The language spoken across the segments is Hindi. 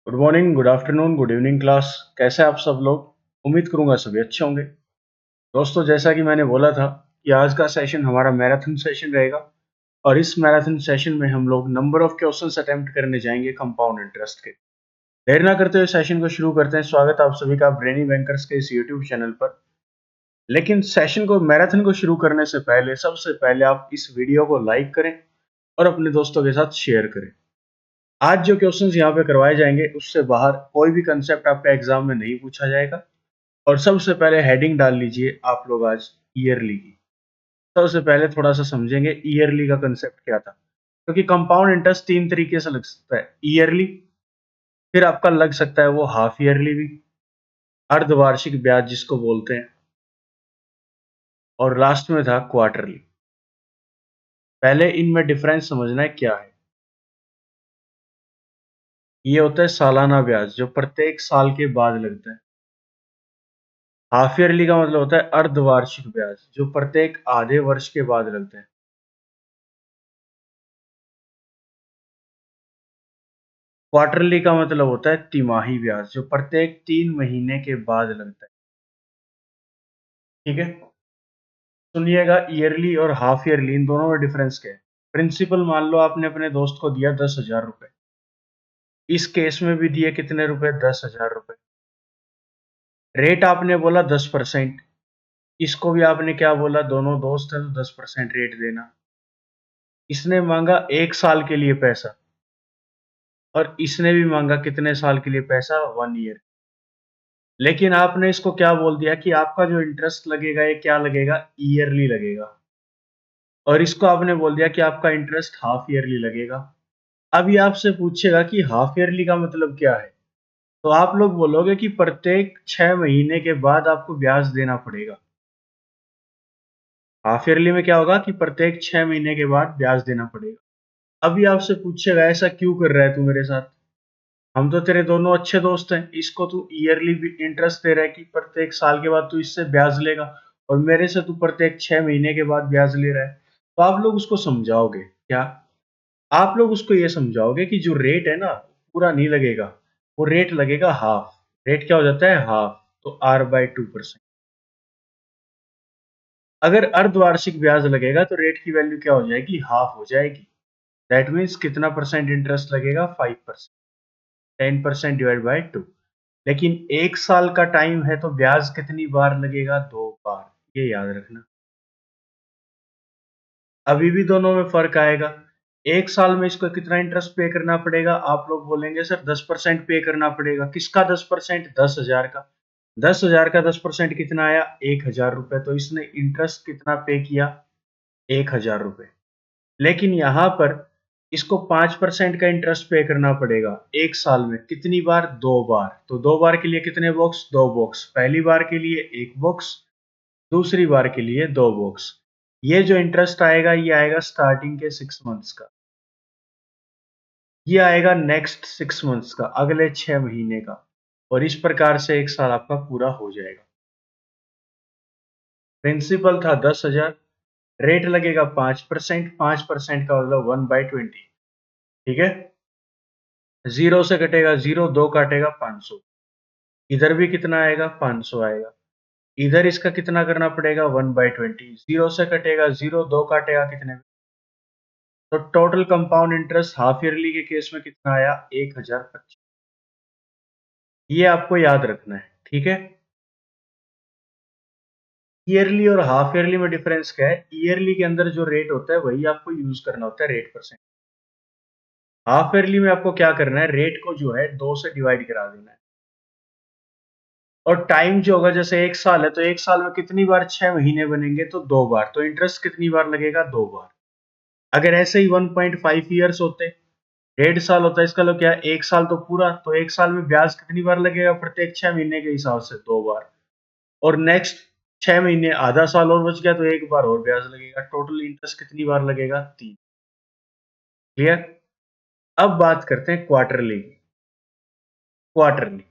Good morning, good afternoon, good evening class. कैसे आप सब लोग? उम्मीद करूंगा सभी अच्छे होंगे। दोस्तों, जैसा कि मैंने बोला था कि आज का सेशन हमारा मैराथन सेशन रहेगा और इस मैराथन सेशन में हम लोग नंबर ऑफ क्वेश्चंस अटेम्प्ट करने जाएंगे कंपाउंड इंटरेस्ट के। देर ना करते हुए सेशन को शुरू करते हैं। स्वागत है आप सभी का ब्रेनी बैंकर्स के इस यूट्यूब चैनल पर। लेकिन सेशन को, मैराथन को शुरू करने से पहले सबसे पहले आप इस वीडियो को लाइक करें और अपने दोस्तों के साथ शेयर करें। आज जो क्वेश्चंस यहाँ पे करवाए जाएंगे उससे बाहर कोई भी कंसेप्ट आपका एग्जाम में नहीं पूछा जाएगा। और सबसे पहले हेडिंग डाल लीजिए आप लोग आज ईयरली की। सबसे पहले थोड़ा सा समझेंगे ईयरली का कंसेप्ट क्या था, क्योंकि कंपाउंड इंटरेस्ट तीन तरीके से लग सकता है। ईयरली, फिर आपका लग सकता है वो हाफ ईयरली भी, अर्धवार्षिक ब्याज जिसको बोलते हैं, और लास्ट में था क्वार्टरली। पहले इनमें डिफरेंस समझना है क्या है। ये होता है सालाना ब्याज जो प्रत्येक साल के बाद लगता है। हाफ ईयरली का मतलब होता है अर्धवार्षिक ब्याज जो प्रत्येक आधे वर्ष के बाद लगता है। क्वार्टरली का मतलब होता है तिमाही ब्याज जो प्रत्येक 3 महीने के बाद लगता है। ठीक है, सुनिएगा ईयरली और हाफ ईयरली इन दोनों में डिफरेंस क्या है। प्रिंसिपल मान लो आपने अपने दोस्त को दिया 10,000 रुपए। इस केस में भी दिए कितने रुपए? 10,000 रुपए। रेट आपने बोला 10%। इसको भी आपने क्या बोला? दोनों दोस्त हैं तो 10% रेट देना। इसने मांगा 1 साल के लिए पैसा और इसने भी मांगा कितने साल के लिए पैसा? 1 ईयर। लेकिन आपने इसको क्या बोल दिया कि आपका जो इंटरेस्ट लगेगा ये क्या लगेगा? ईयरली लगेगा। और इसको आपने बोल दिया कि आपका इंटरेस्ट हाफ ईयरली लगेगा। अब ये आपसे पूछेगा कि हाफ ईयरली का मतलब क्या है, तो आप लोग बोलोगे कि प्रत्येक 6 महीने के बाद आपको ब्याज देना पड़ेगा। हाफ ईयरली में क्या होगा कि प्रत्येक 6 महीने के बाद ब्याज देना पड़ेगा। अभी आपसे पूछेगा ऐसा क्यों कर रहा है तू मेरे साथ? हम तो तेरे दोनों अच्छे दोस्त हैं। इसको तू ईयरली इंटरेस्ट दे रहा है कि प्रत्येक साल के बाद तू इससे ब्याज लेगा, और मेरे से तू प्रत्येक 6 महीने के बाद ब्याज ले रहा है। तो आप लोग उसको समझाओगे क्या? आप लोग उसको ये समझाओगे कि जो रेट है ना, पूरा नहीं लगेगा, वो रेट लगेगा हाफ। रेट क्या हो जाता है? हाफ। तो R/2%। अगर अर्धवार्षिक ब्याज लगेगा तो रेट की वैल्यू क्या हो जाएगी? हाफ हो जाएगी। दैट मीन्स कितना परसेंट इंटरेस्ट लगेगा? 5%। 10% डिवाइड बाई 2। लेकिन 1 साल का टाइम है तो ब्याज कितनी बार लगेगा? 2 बार। ये याद रखना। अभी भी दोनों में फर्क आएगा। 1 साल में इसको कितना इंटरेस्ट पे करना पड़ेगा? आप लोग बोलेंगे सर 10% पे करना पड़ेगा। किसका 10%? 10,000 का। 10,000 का 10% कितना आया? 1,000 रुपए। तो इसने इंटरेस्ट कितना पे किया? 1,000 रुपए। लेकिन यहाँ पर इसको 5% का इंटरेस्ट पे करना पड़ेगा 1 साल में। कितनी बार? 2 बार। तो 2 बार के लिए कितने बॉक्स? 2 बॉक्स। पहली बार के लिए 1 बॉक्स, दूसरी बार के लिए 2 बॉक्स। ये जो इंटरेस्ट आएगा ये आएगा स्टार्टिंग के 6 मंथ्स का, ये आएगा नेक्स्ट 6 मंथ्स का, अगले 6 महीने का। और इस प्रकार से 1 साल आपका पूरा हो जाएगा। प्रिंसिपल था 10,000, रेट लगेगा 5%। 5% का मतलब 1/20। ठीक है, जीरो से कटेगा जीरो, दो काटेगा 500। इधर भी कितना आएगा? 500 आएगा। इधर इसका कितना करना पड़ेगा? 1/20। जीरो से कटेगा जीरो, दो काटेगा कितने में? तो total compound interest half yearly के केस में कितना आया? 1,025। ये आपको याद रखना है। ठीक है, ईयरली और हाफ ईयरली में डिफरेंस क्या है? ईयरली के अंदर जो रेट होता है वही आपको यूज करना होता है, रेट परसेंट। हाफ ईयरली में आपको क्या करना है? रेट को जो है 2 से डिवाइड करा देना है। और टाइम जो होगा, जैसे 1 साल है तो 1 साल में कितनी बार 6 महीने बनेंगे? तो 2 बार। तो इंटरेस्ट कितनी बार लगेगा? 2 बार। अगर ऐसे ही 1.5 ईयर्स होते, 1.5 साल होता है, इसका मतलब क्या है? 1 साल तो पूरा। तो 1 साल में ब्याज कितनी बार लगेगा? प्रत्येक 6 महीने के हिसाब से 2 बार। और नेक्स्ट 6 महीने, आधा साल और बच गया तो 1 बार और ब्याज लगेगा। टोटल इंटरेस्ट कितनी बार लगेगा? 3। क्लियर? अब बात करते हैं क्वार्टरली की। क्वार्टरली,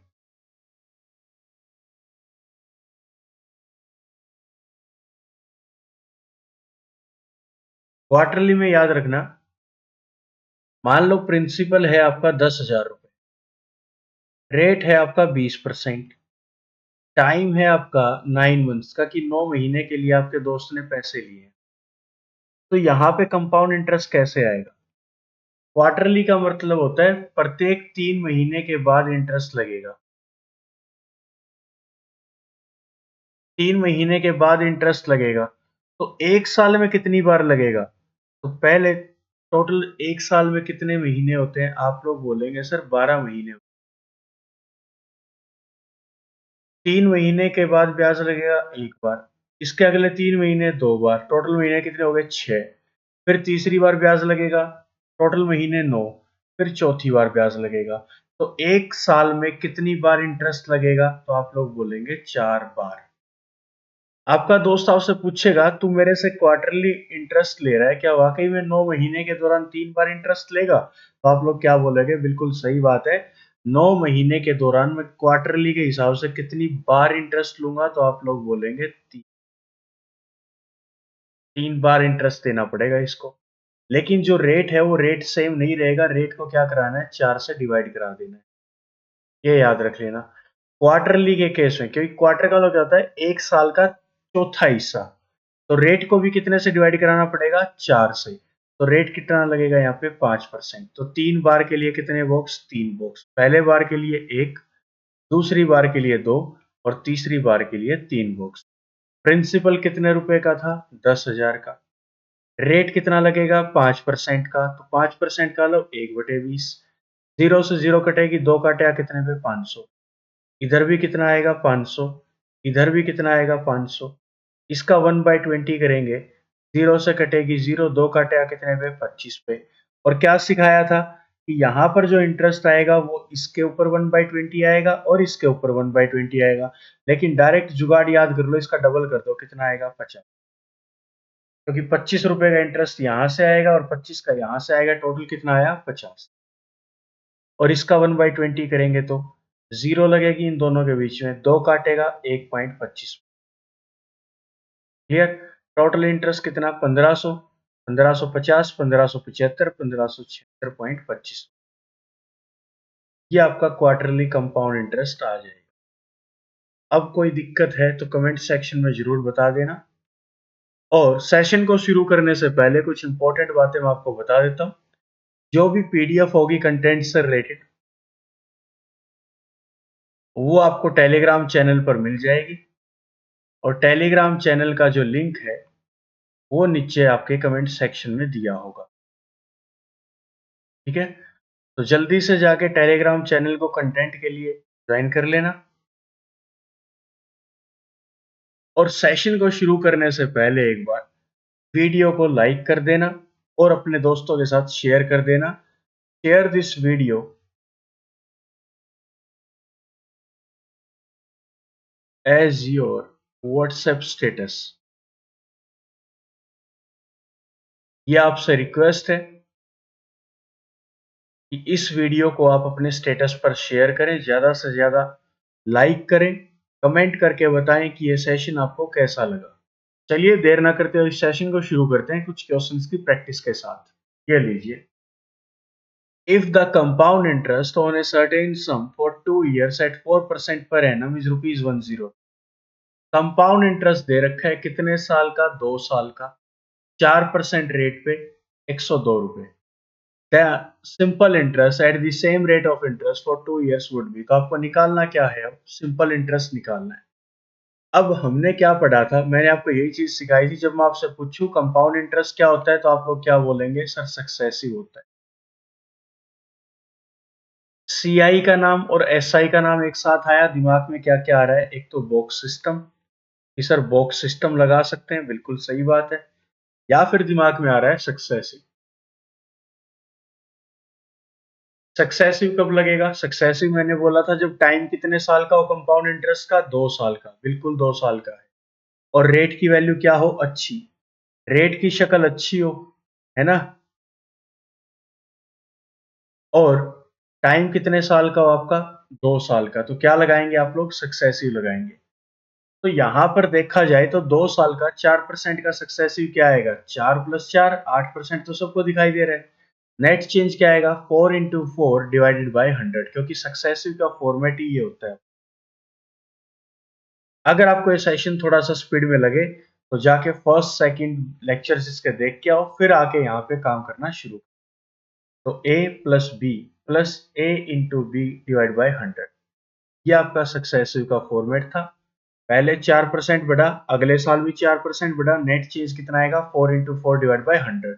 क्वार्टरली में याद रखना, मान लो प्रिंसिपल है आपका 10,000 रुपए। रेट है आपका 20%, टाइम है आपका 9 मंथ्स का कि 9 महीने के लिए आपके दोस्त ने पैसे लिए। तो यहाँ पे कंपाउंड इंटरेस्ट कैसे आएगा? क्वार्टरली का मतलब होता है प्रत्येक 3 महीने के बाद इंटरेस्ट लगेगा। 3 महीने के बाद इंटरेस्ट लगेगा, तो एक साल में कितनी बार लगेगा? तो पहले टोटल एक साल में कितने महीने होते हैं? आप लोग बोलेंगे सर 12 महीने। 3 महीने के बाद ब्याज लगेगा एक बार, इसके अगले 3 महीने 2 बार, टोटल महीने कितने हो गए? 6। फिर तीसरी बार ब्याज लगेगा, टोटल महीने 9। फिर चौथी बार ब्याज लगेगा। तो एक साल में कितनी बार इंटरेस्ट लगेगा? तो आप लोग बोलेंगे 4 बार। आपका दोस्त आपसे पूछेगा तू मेरे से क्वार्टरली इंटरेस्ट ले रहा है, क्या वाकई में 9 महीने के दौरान 3 बार इंटरेस्ट लेगा? तो आप लोग क्या बोलेंगे? बिल्कुल सही बात है, 9 महीने के दौरान मैं क्वार्टरली के हिसाब से कितनी बार इंटरेस्ट लूंगा? तो आप लोग बोलेंगे 3 बार इंटरेस्ट देना पड़ेगा इसको। लेकिन जो रेट है वो रेट सेम नहीं रहेगा, रेट को क्या कराना है? 4 से डिवाइड करा देना है, ये याद रख लेना। क्वार्टरली के केस में, क्योंकि क्वार्टर का मतलब होता है एक साल का चौथा हिस्सा, तो रेट को भी कितने से डिवाइड कराना पड़ेगा? 4 से। तो रेट कितना लगेगा यहाँ पे? 5%। तो 3 बार के लिए कितने बॉक्स? 3 बॉक्स। पहले बार के लिए 1, दूसरी बार के लिए 2 और तीसरी बार के लिए 3 बॉक्स। प्रिंसिपल कितने रुपए का था? 10,000 का। रेट कितना लगेगा? 5% का, तो 5% का लो 1/20। 0 से 0 कटेगी, 2 काटे कितने पे? 500। इधर भी कितना आएगा? 500। इधर भी कितना आएगा? 500। इसका 1/20 करेंगे, 0 से कटेगी 0, 2 काटे कितने पे? 25 पे। और क्या सिखाया था कि यहाँ पर जो इंटरेस्ट आएगा वो इसके ऊपर 1/20 आएगा और इसके ऊपर 1/20 आएगा। लेकिन डायरेक्ट जुगाड़ याद कर लो, इसका डबल कर दो, कितना आएगा? 50। क्योंकि 25 रुपए का इंटरेस्ट यहाँ से आएगा और 25 का यहाँ से आएगा, टोटल कितना आया? 50। और इसका 1/20 करेंगे तो 0 लगेगी इन दोनों के बीच में, 2 काटेगा 1.25। क्लियर? टोटल इंटरेस्ट कितना? 1500, 1550, 1575, 1576.25। ये आपका क्वार्टरली कंपाउंड इंटरेस्ट आ जाएगा। अब कोई दिक्कत है तो कमेंट सेक्शन में जरूर बता देना। और सेशन को शुरू करने से पहले कुछ इंपॉर्टेंट बातें मैं आपको बता देता हूँ। जो भी पीडीएफ होगी कंटेंट से रिलेटेड, वो आपको टेलीग्राम चैनल पर मिल जाएगी। और टेलीग्राम चैनल का जो लिंक है वो नीचे आपके कमेंट सेक्शन में दिया होगा। ठीक है, तो जल्दी से जाके टेलीग्राम चैनल को कंटेंट के लिए ज्वाइन कर लेना। और सेशन को शुरू करने से पहले एक बार वीडियो को लाइक कर देना और अपने दोस्तों के साथ शेयर कर देना। Share this video as your WhatsApp status. ये आपसे रिक्वेस्ट है कि इस वीडियो को आप अपने स्टेटस पर शेयर करें, ज्यादा से ज्यादा लाइक करें, कमेंट करके बताएं कि ये सेशन आपको कैसा लगा। चलिए देर ना करते हुए इस सेशन को शुरू करते हैं कुछ क्वेश्चंस की प्रैक्टिस के साथ। ये लीजिए, if the compound interest on a certain sum for 2 years at 4% per annum is ₹10। Compound interest दे रखा है कितने साल का? 2 साल का, 4% रेट पे, ₹102। The simple interest eight the same rate of interest for 2 years would be. तो आपको निकालना क्या है? अब सिंपल इंटरेस्ट निकालना है। अब हमने क्या पढ़ा था? मैंने आपको यही चीज सिखाई थी। जब मैं आपसे पूछूं कंपाउंड इंटरेस्ट क्या होता है, तो आप लोग क्या बोलेंगे? सर सक्सेसिव होता है। सीआई का नाम और एसआई का नाम एक साथ आया, दिमाग में क्या क्या आ रहा है? एक तो बॉक्स सिस्टम, कि सर बॉक्स सिस्टम लगा सकते हैं, बिल्कुल सही बात है। या फिर दिमाग में आ रहा है सक्सेसिव। सक्सेसिव कब लगेगा? सक्सेसिव मैंने बोला था जब टाइम कितने साल का हो कंपाउंड इंटरेस्ट का? 2 साल का, बिल्कुल 2 साल का है। और रेट की वैल्यू क्या हो? अच्छी, रेट की शक्ल अच्छी हो, है ना? और टाइम कितने साल का हो आपका? 2 साल का। तो क्या लगाएंगे आप लोग? सक्सेसिव लगाएंगे। तो यहां पर देखा जाए तो 2 साल का 4% का सक्सेसिव क्या आएगा? 4 + 4 8% तो सबको दिखाई दे रहा है। नेट चेंज क्या आएगा 4 इंटू 4 डिवाइडेड बाई 100, क्योंकि सक्सेसिव का फॉर्मेट ही ये होता है। अगर आपको ये सेशन थोड़ा सा स्पीड में लगे तो जाके फर्स्ट सेकंड लेक्चर्स इसके देख के आओ, फिर आके यहाँ पे काम करना शुरू। तो a plus B plus A into B divide by 100, ये आपका सक्सेसिव का फॉर्मेट था। पहले 4% बढ़ा, अगले साल भी 4% बढ़ा, नेट चेंज कितना आएगा 4 इंटू 4 डिवाइड बाई 100।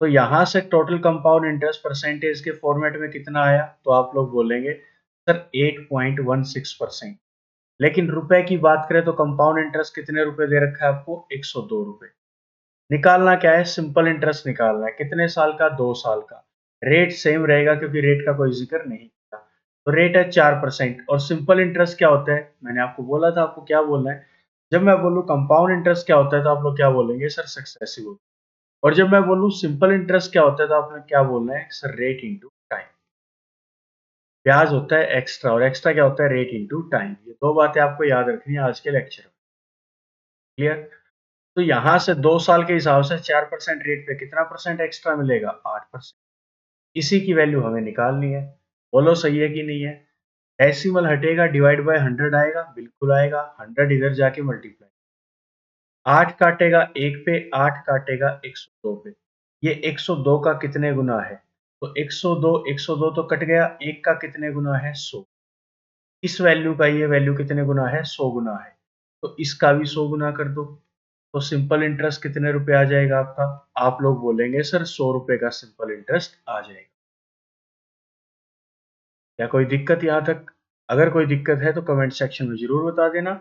तो यहां से टोटल कंपाउंड इंटरेस्ट परसेंटेज के फॉर्मेट में कितना आया, तो आप लोग बोलेंगे सर 8.16%। लेकिन रुपए की बात करें तो कंपाउंड इंटरेस्ट कितने रुपए दे रखा है आपको, 102 रुपए। निकालना क्या है, सिंपल इंटरेस्ट निकालना है। कितने साल का, 2 साल का। रेट सेम रहेगा क्योंकि रेट का कोई जिक्र नहीं किया। तो रेट है 4%। और सिंपल इंटरेस्ट क्या होता है, मैंने आपको बोला था आपको क्या बोलना है। जब मैं बोलूँ कंपाउंड इंटरेस्ट क्या होता है तो आप लोग क्या बोलेंगे, सर सक्सेसिव। और जब मैं बोलूँ सिंपल इंटरेस्ट क्या होता है तो आपने क्या बोलना है, सर रेट इंटू टाइम। ब्याज होता है एक्स्ट्रा, और एक्स्ट्रा क्या होता है, रेट इंटू टाइम। ये दो बातें आपको याद रखनी है आज के लेक्चर में। क्लियर। तो यहां से 2 साल के हिसाब से 4% रेट पे कितना परसेंट एक्स्ट्रा मिलेगा, 8%। इसी की वैल्यू हमें निकालनी है। बोलो सही है कि नहीं है। डेसिमल हटेगा, डिवाइड बाय 100 आएगा, बिल्कुल आएगा। 100 इधर जाके मल्टीप्लाई, 8 काटेगा 1 पे, 8 काटेगा 102 पे। ये 102 का कितने गुना है, तो 102, 102 तो कट गया, 1 का कितने गुना है, 100। इस वैल्यू का ये वैल्यू कितने गुना है, 100 गुना है। तो इसका भी 100 गुना कर दो। तो सिंपल इंटरेस्ट कितने रुपए आ जाएगा आपका, आप लोग बोलेंगे सर 100 रुपए का सिंपल इंटरेस्ट आ जाएगा। क्या कोई दिक्कत यहाँ तक? अगर कोई दिक्कत है तो कमेंट सेक्शन में जरूर बता देना।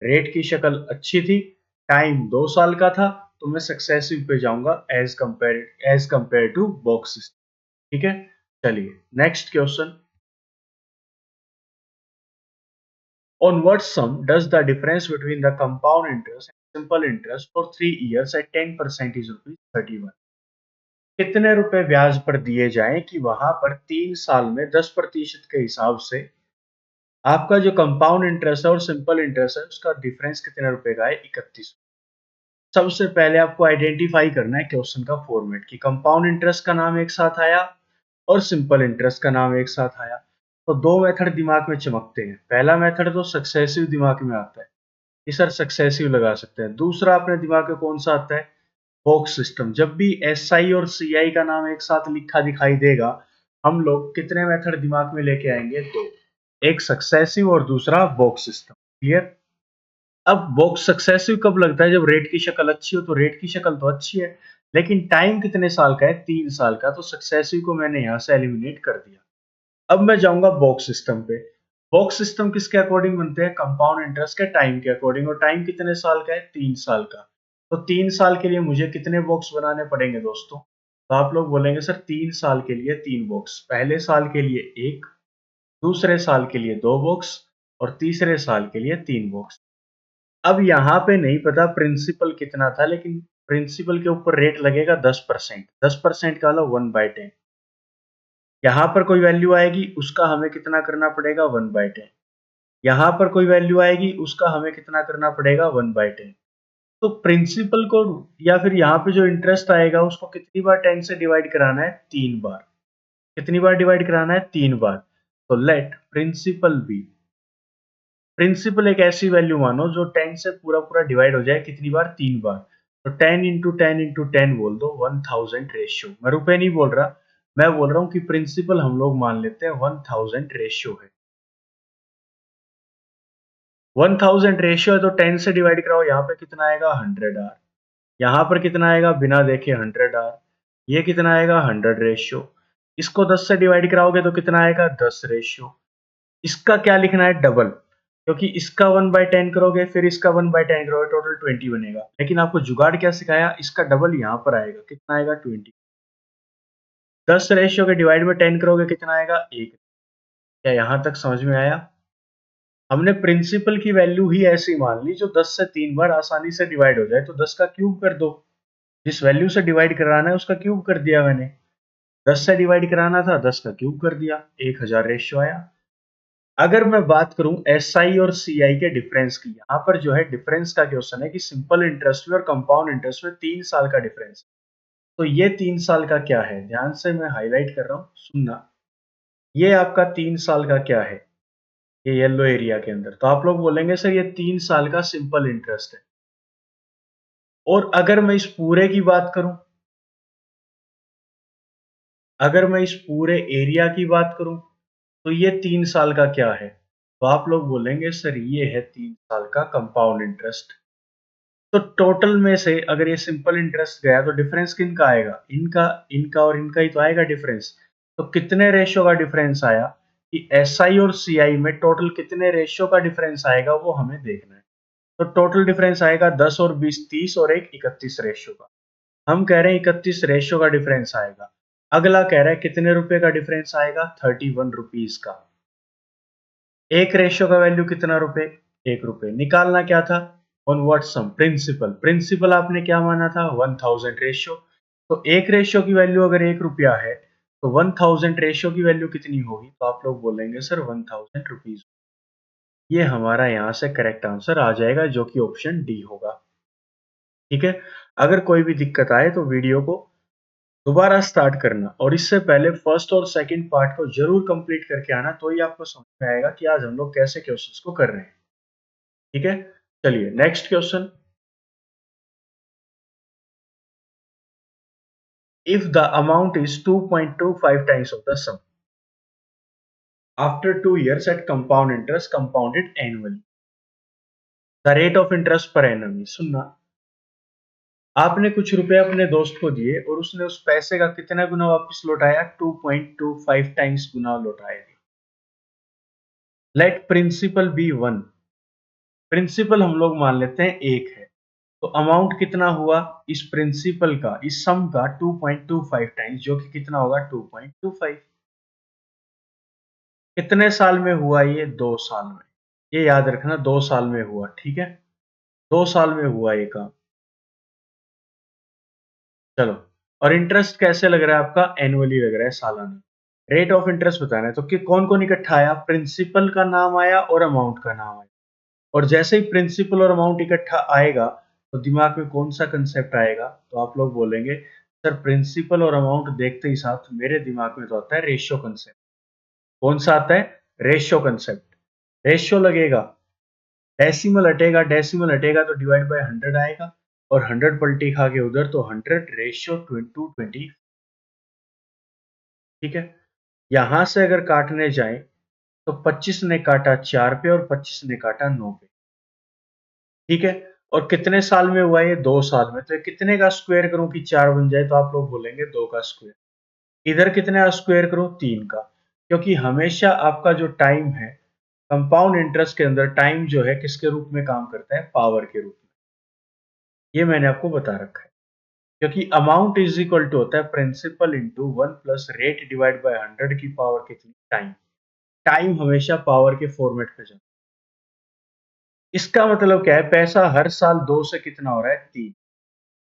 रेट की शक्ल अच्छी थी, टाइम 2 साल का था, तो मैं सक्सेसिव पे जाऊंगा as compare to box system. ठीक है, चलिए next question. On what sum does the difference between the compound interest and simple interest for 3 years at 10% is rupees 31? कितने रुपए ब्याज पर दिए जाएं कि वहां पर 3 साल में 10% के हिसाब से आपका जो कंपाउंड इंटरेस्ट है और सिंपल इंटरेस्ट है उसका डिफरेंस कितने रुपए का है, 31। सबसे पहले आपको आइडेंटिफाई करना है क्वेश्चन का फॉर्मेट कि कंपाउंड इंटरेस्ट का नाम एक साथ आया और सिंपल इंटरेस्ट का नाम एक साथ आया। तो दो मेथड दिमाग में चमकते हैं। पहला मेथड तो सक्सेसिव दिमाग में आता है कि सर सक्सेसिव लगा सकते हैं। दूसरा अपने दिमाग में कौन सा आता है, बॉक्स सिस्टम। जब भी एस आई और सी आई का नाम एक साथ लिखा दिखाई देगा, हम लोग कितने मेथड दिमाग में लेके आएंगे, दो। एक सक्सेसिव और दूसरा बॉक्स सिस्टम। क्लियर। अब बॉक्स सक्सेसिव कब लगता है, जब रेट की शक्ल अच्छी हो। तो रेट की शक्ल तो अच्छी है, लेकिन टाइम कितने साल का है, 3 साल का। तो सक्सेसिव को मैंने यहां से एलिमिनेट कर दिया। अब मैं जाऊंगा बॉक्स सिस्टम पे। बॉक्स सिस्टम किसके अकॉर्डिंग बनते हैं, कंपाउंड इंटरेस्ट के टाइम के अकॉर्डिंग। और टाइम कितने साल का है, 3 साल का। तो 3 साल के लिए मुझे कितने बॉक्स बनाने पड़ेंगे दोस्तों, तो आप लोग बोलेंगे सर 3 साल के लिए 3 बॉक्स। पहले साल के लिए एक, दूसरे साल के लिए 2 बॉक्स, और तीसरे साल के लिए 3 बॉक्स। अब यहाँ पे नहीं पता प्रिंसिपल कितना था, लेकिन प्रिंसिपल के ऊपर रेट लगेगा 10%। 10% का लो 1/10। यहाँ पर कोई वैल्यू आएगी उसका हमें कितना करना पड़ेगा, 1/10। यहाँ पर कोई वैल्यू आएगी उसका हमें कितना करना पड़ेगा, 1/10। तो प्रिंसिपल को या फिर यहाँ पे जो इंटरेस्ट आएगा उसको कितनी बार 10 से डिवाइड कराना है, 3 बार। कितनी बार डिवाइड कराना है, 3 बार। तो लेट प्रिंसिपल बी, प्रिंसिपल एक ऐसी वैल्यू मानो जो 10 से पूरा पूरा डिवाइड हो जाए, कितनी बार, 3 बार। तो 10 × 10 × 10 बोल दो, 1000 रेशियो। मैं रुपए नहीं बोल रहा, मैं बोल रहा हूँ कि प्रिंसिपल हम लोग मान लेते हैं 1000 रेशियो है। 1000 रेशियो है तो 10 से डिवाइड कराओ, यहाँ पे कितना आएगा, 100 आर। यहाँ पर कितना आएगा, बिना देखे 100 आर। ये कितना आएगा, 100 रेशियो। इसको 10 से डिवाइड कराओगे तो कितना आएगा, 10 रेशियो। इसका क्या लिखना है, डबल। क्योंकि इसका 1/10 करोगे, फिर इसका 1/10 करोगे, टोटल 20 बनेगा। लेकिन आपको जुगाड़ क्या सिखाया, इसका डबल यहाँ पर आएगा, कितना आएगा, 20। 10 रेशियो के डिवाइड में 10 करोगे, कितना आएगा, 1। क्या यहाँ तक समझ में आया? हमने प्रिंसिपल की वैल्यू ही ऐसी मान ली जो 10 से 3 बार आसानी से डिवाइड हो जाए। तो 10 का क्यूब कर दो। जिस वैल्यू से डिवाइड कराना है उसका क्यूब कर दिया मैंने। 10 से डिवाइड कराना था, 10 का क्यूब कर दिया, 1000 रेशियो आया। अगर मैं बात करूं एस आई और सी आई के डिफरेंस की, यहाँ पर जो है डिफरेंस का क्वेश्चन है कि सिंपल इंटरेस्ट में और कंपाउंड इंटरेस्ट में 3 साल का डिफरेंस। तो ये 3 साल का क्या है? ध्यान से मैं हाइलाइट कर रहा हूँ, सुनना। ये आपका 3 साल का क्या है? ये येलो एरिया के अंदर। तो आप लोग बोलेंगे सर ये 3 साल का सिंपल इंटरेस्ट है। और अगर मैं इस पूरे की बात करूँ, अगर मैं इस पूरे एरिया की बात करूँ, तो ये 3 साल का क्या है? तो आप लोग बोलेंगे सर ये है 3 साल का कंपाउंड इंटरेस्ट। तो टोटल में से अगर ये सिंपल इंटरेस्ट गया तो डिफरेंस किनका आएगा? इनका, इनका और इनका ही तो आएगा डिफरेंस। तो कितने रेशियो का डिफरेंस आया कि एसआई और सीआई में टोटल कितने रेशियो का डिफरेंस आएगा वो हमें देखना है। तो टोटल डिफरेंस आएगा 10 और 20 30 और एक 31 रेशियो का। हम कह रहे हैं 31 रेशियो का डिफरेंस आएगा। अगला कह रहा है कितने रुपए का डिफरेंस आएगा? 31 रुपीज का। एक रेशियो का वैल्यू कितना रुपए? 1 रुपए। निकालना क्या था? On what sum? Principal. Principal आपने क्या माना था? 1000 रेशियो। तो एक रेशियो की वैल्यू अगर 1 रुपया है तो 1000 रेशियो की वैल्यू कितनी होगी? तो आप लोग बोलेंगे सर 1000 रुपीज। ये हमारा यहाँ से करेक्ट आंसर आ जाएगा जो कि ऑप्शन डी होगा। ठीक है। अगर कोई भी दिक्कत आए तो वीडियो को दोबारा स्टार्ट करना और इससे पहले फर्स्ट और सेकंड पार्ट को जरूर कंप्लीट करके आना, तो ही आपको समझ में आएगा कि आज हम लोग कैसे क्वेश्चंस को कर रहे हैं। ठीक है। चलिए next question. If the amount is 2.25 times of the sum after 2 years at compound interest compounded annually, the rate of interest per annum is, सुनना, आपने कुछ रुपए अपने दोस्त को दिए और उसने उस पैसे का कितना गुना वापस लौटाया? 2.25 टाइम्स गुना लौटाया। Late principal B 1। प्रिंसिपल हम लोग मान लेते हैं 1 है। तो अमाउंट कितना हुआ इस प्रिंसिपल का, इस सम का? 2.25 टाइम्स, जो कि कितना होगा? 2.25। कितने साल में हुआ ये? 2 साल में। ये याद रखना 2 साल में हुआ। ठीक है, 2 साल में हुआ ये काम। चलो, और इंटरेस्ट कैसे लग रहा है आपका? एनुअली लग रहा है, सालाना। रेट ऑफ इंटरेस्ट बताना है तो कि कौन कौन इकट्ठा आया? प्रिंसिपल का नाम आया और अमाउंट का नाम आया। और जैसे ही प्रिंसिपल और अमाउंट इकट्ठा आएगा तो दिमाग में कौन सा कंसेप्ट आएगा? तो आप लोग बोलेंगे सर प्रिंसिपल और अमाउंट देखते ही साथ मेरे दिमाग में तो आता है रेशियो कंसेप्ट। कौन सा आता है? Ratio concept. रेशियो लगेगा, डेसिमल हटेगा, डेसिमल हटेगा तो डिवाइड बाय 100 आएगा, और 100 पलटी खा के उधर तो 100 रेशियो 220। ठीक है। यहां से अगर काटने जाए तो 25 ने काटा 4 पे और 25 ने काटा 9 पे। ठीक है। और कितने साल में हुआ? ये 2 साल में। तो ये कितने का स्क्वायर करूं कि 4 बन जाए? तो आप लोग बोलेंगे 2 का स्क्वायर। इधर कितने का स्क्वायर करूं? 3 का। क्योंकि हमेशा आपका जो टाइम है कंपाउंड इंटरेस्ट के अंदर, टाइम जो है किसके रूप में काम करता है? पावर के रूप में। ये मैंने आपको बता रखा है। क्योंकि अमाउंट इज इक्वल टू होता है principal into 1 plus rate divide by 100 की पावर कितनी? टाइम। टाइम हमेशा पावर के फॉर्मेट पे जाता है। इसका मतलब क्या है? पैसा हर साल 2 से कितना हो रहा है? 3।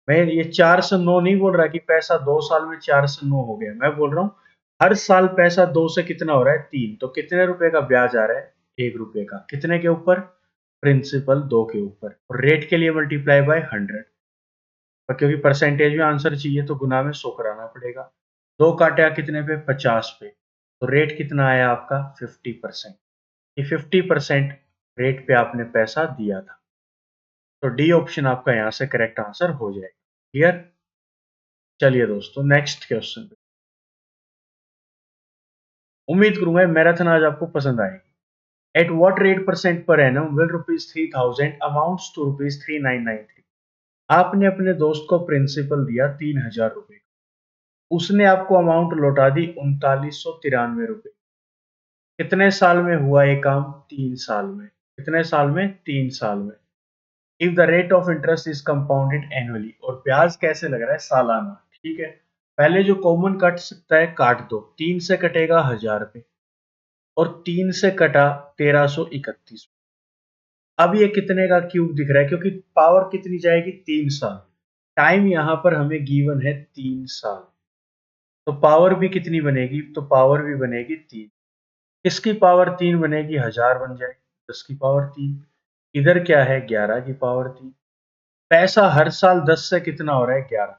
मैं ये 4 से 9 नहीं बोल रहा कि पैसा 2 साल में 4 से 9 हो गया। मैं बोल रहा हूँ हर साल पैसा 2 से कितना हो रहा है? 3। तो कितने रुपए का ब्याज आ रहा है? 1 रुपए का। कितने के ऊपर? प्रिंसिपल 2 के ऊपर। और रेट के लिए मल्टीप्लाई बाय 100। और क्योंकि परसेंटेज में आंसर चाहिए तो गुना में 100 कराना पड़ेगा। 2 काटा कितने पे? 50 पे। तो रेट कितना आया आपका? 50%। ये 50% रेट पे आपने पैसा दिया था। तो डी ऑप्शन आपका यहाँ से करेक्ट आंसर हो जाएगा। क्लियर? चलिए दोस्तों नेक्स्ट क्वेश्चन पे। उम्मीद करूंगा मैराथन आज आपको पसंद आएगी। At what rate percent per annum will rupees 3000 amounts to rupees 3993। आपने अपने दोस्त को प्रिंसिपल दिया 3000 रुपए, उसने आपको अमाउंट लौटा दी 3993 रुपए। कितने साल में हुआ ये काम? 3 साल में। कितने साल में? 3 साल में। If the rate of interest is compounded annually, और ब्याज कैसे लग रहा है? सालाना। ठीक है। पहले जो कॉमन कट सकता है काट दो। 3 से कटेगा 1000 पे और 3 से कटा 1331। अब ये कितने का क्यूब दिख रहा है? क्योंकि पावर कितनी जाएगी? 3 साल। टाइम यहां पर हमें गिवन है 3 साल। तो पावर भी कितनी बनेगी? तो पावर भी बनेगी 3। किसकी पावर 3 बनेगी? 1000 बन जाएगी। 10 की पावर 3। इधर क्या है? 11 की पावर 3। पैसा हर साल 10 से कितना हो रहा है? 11।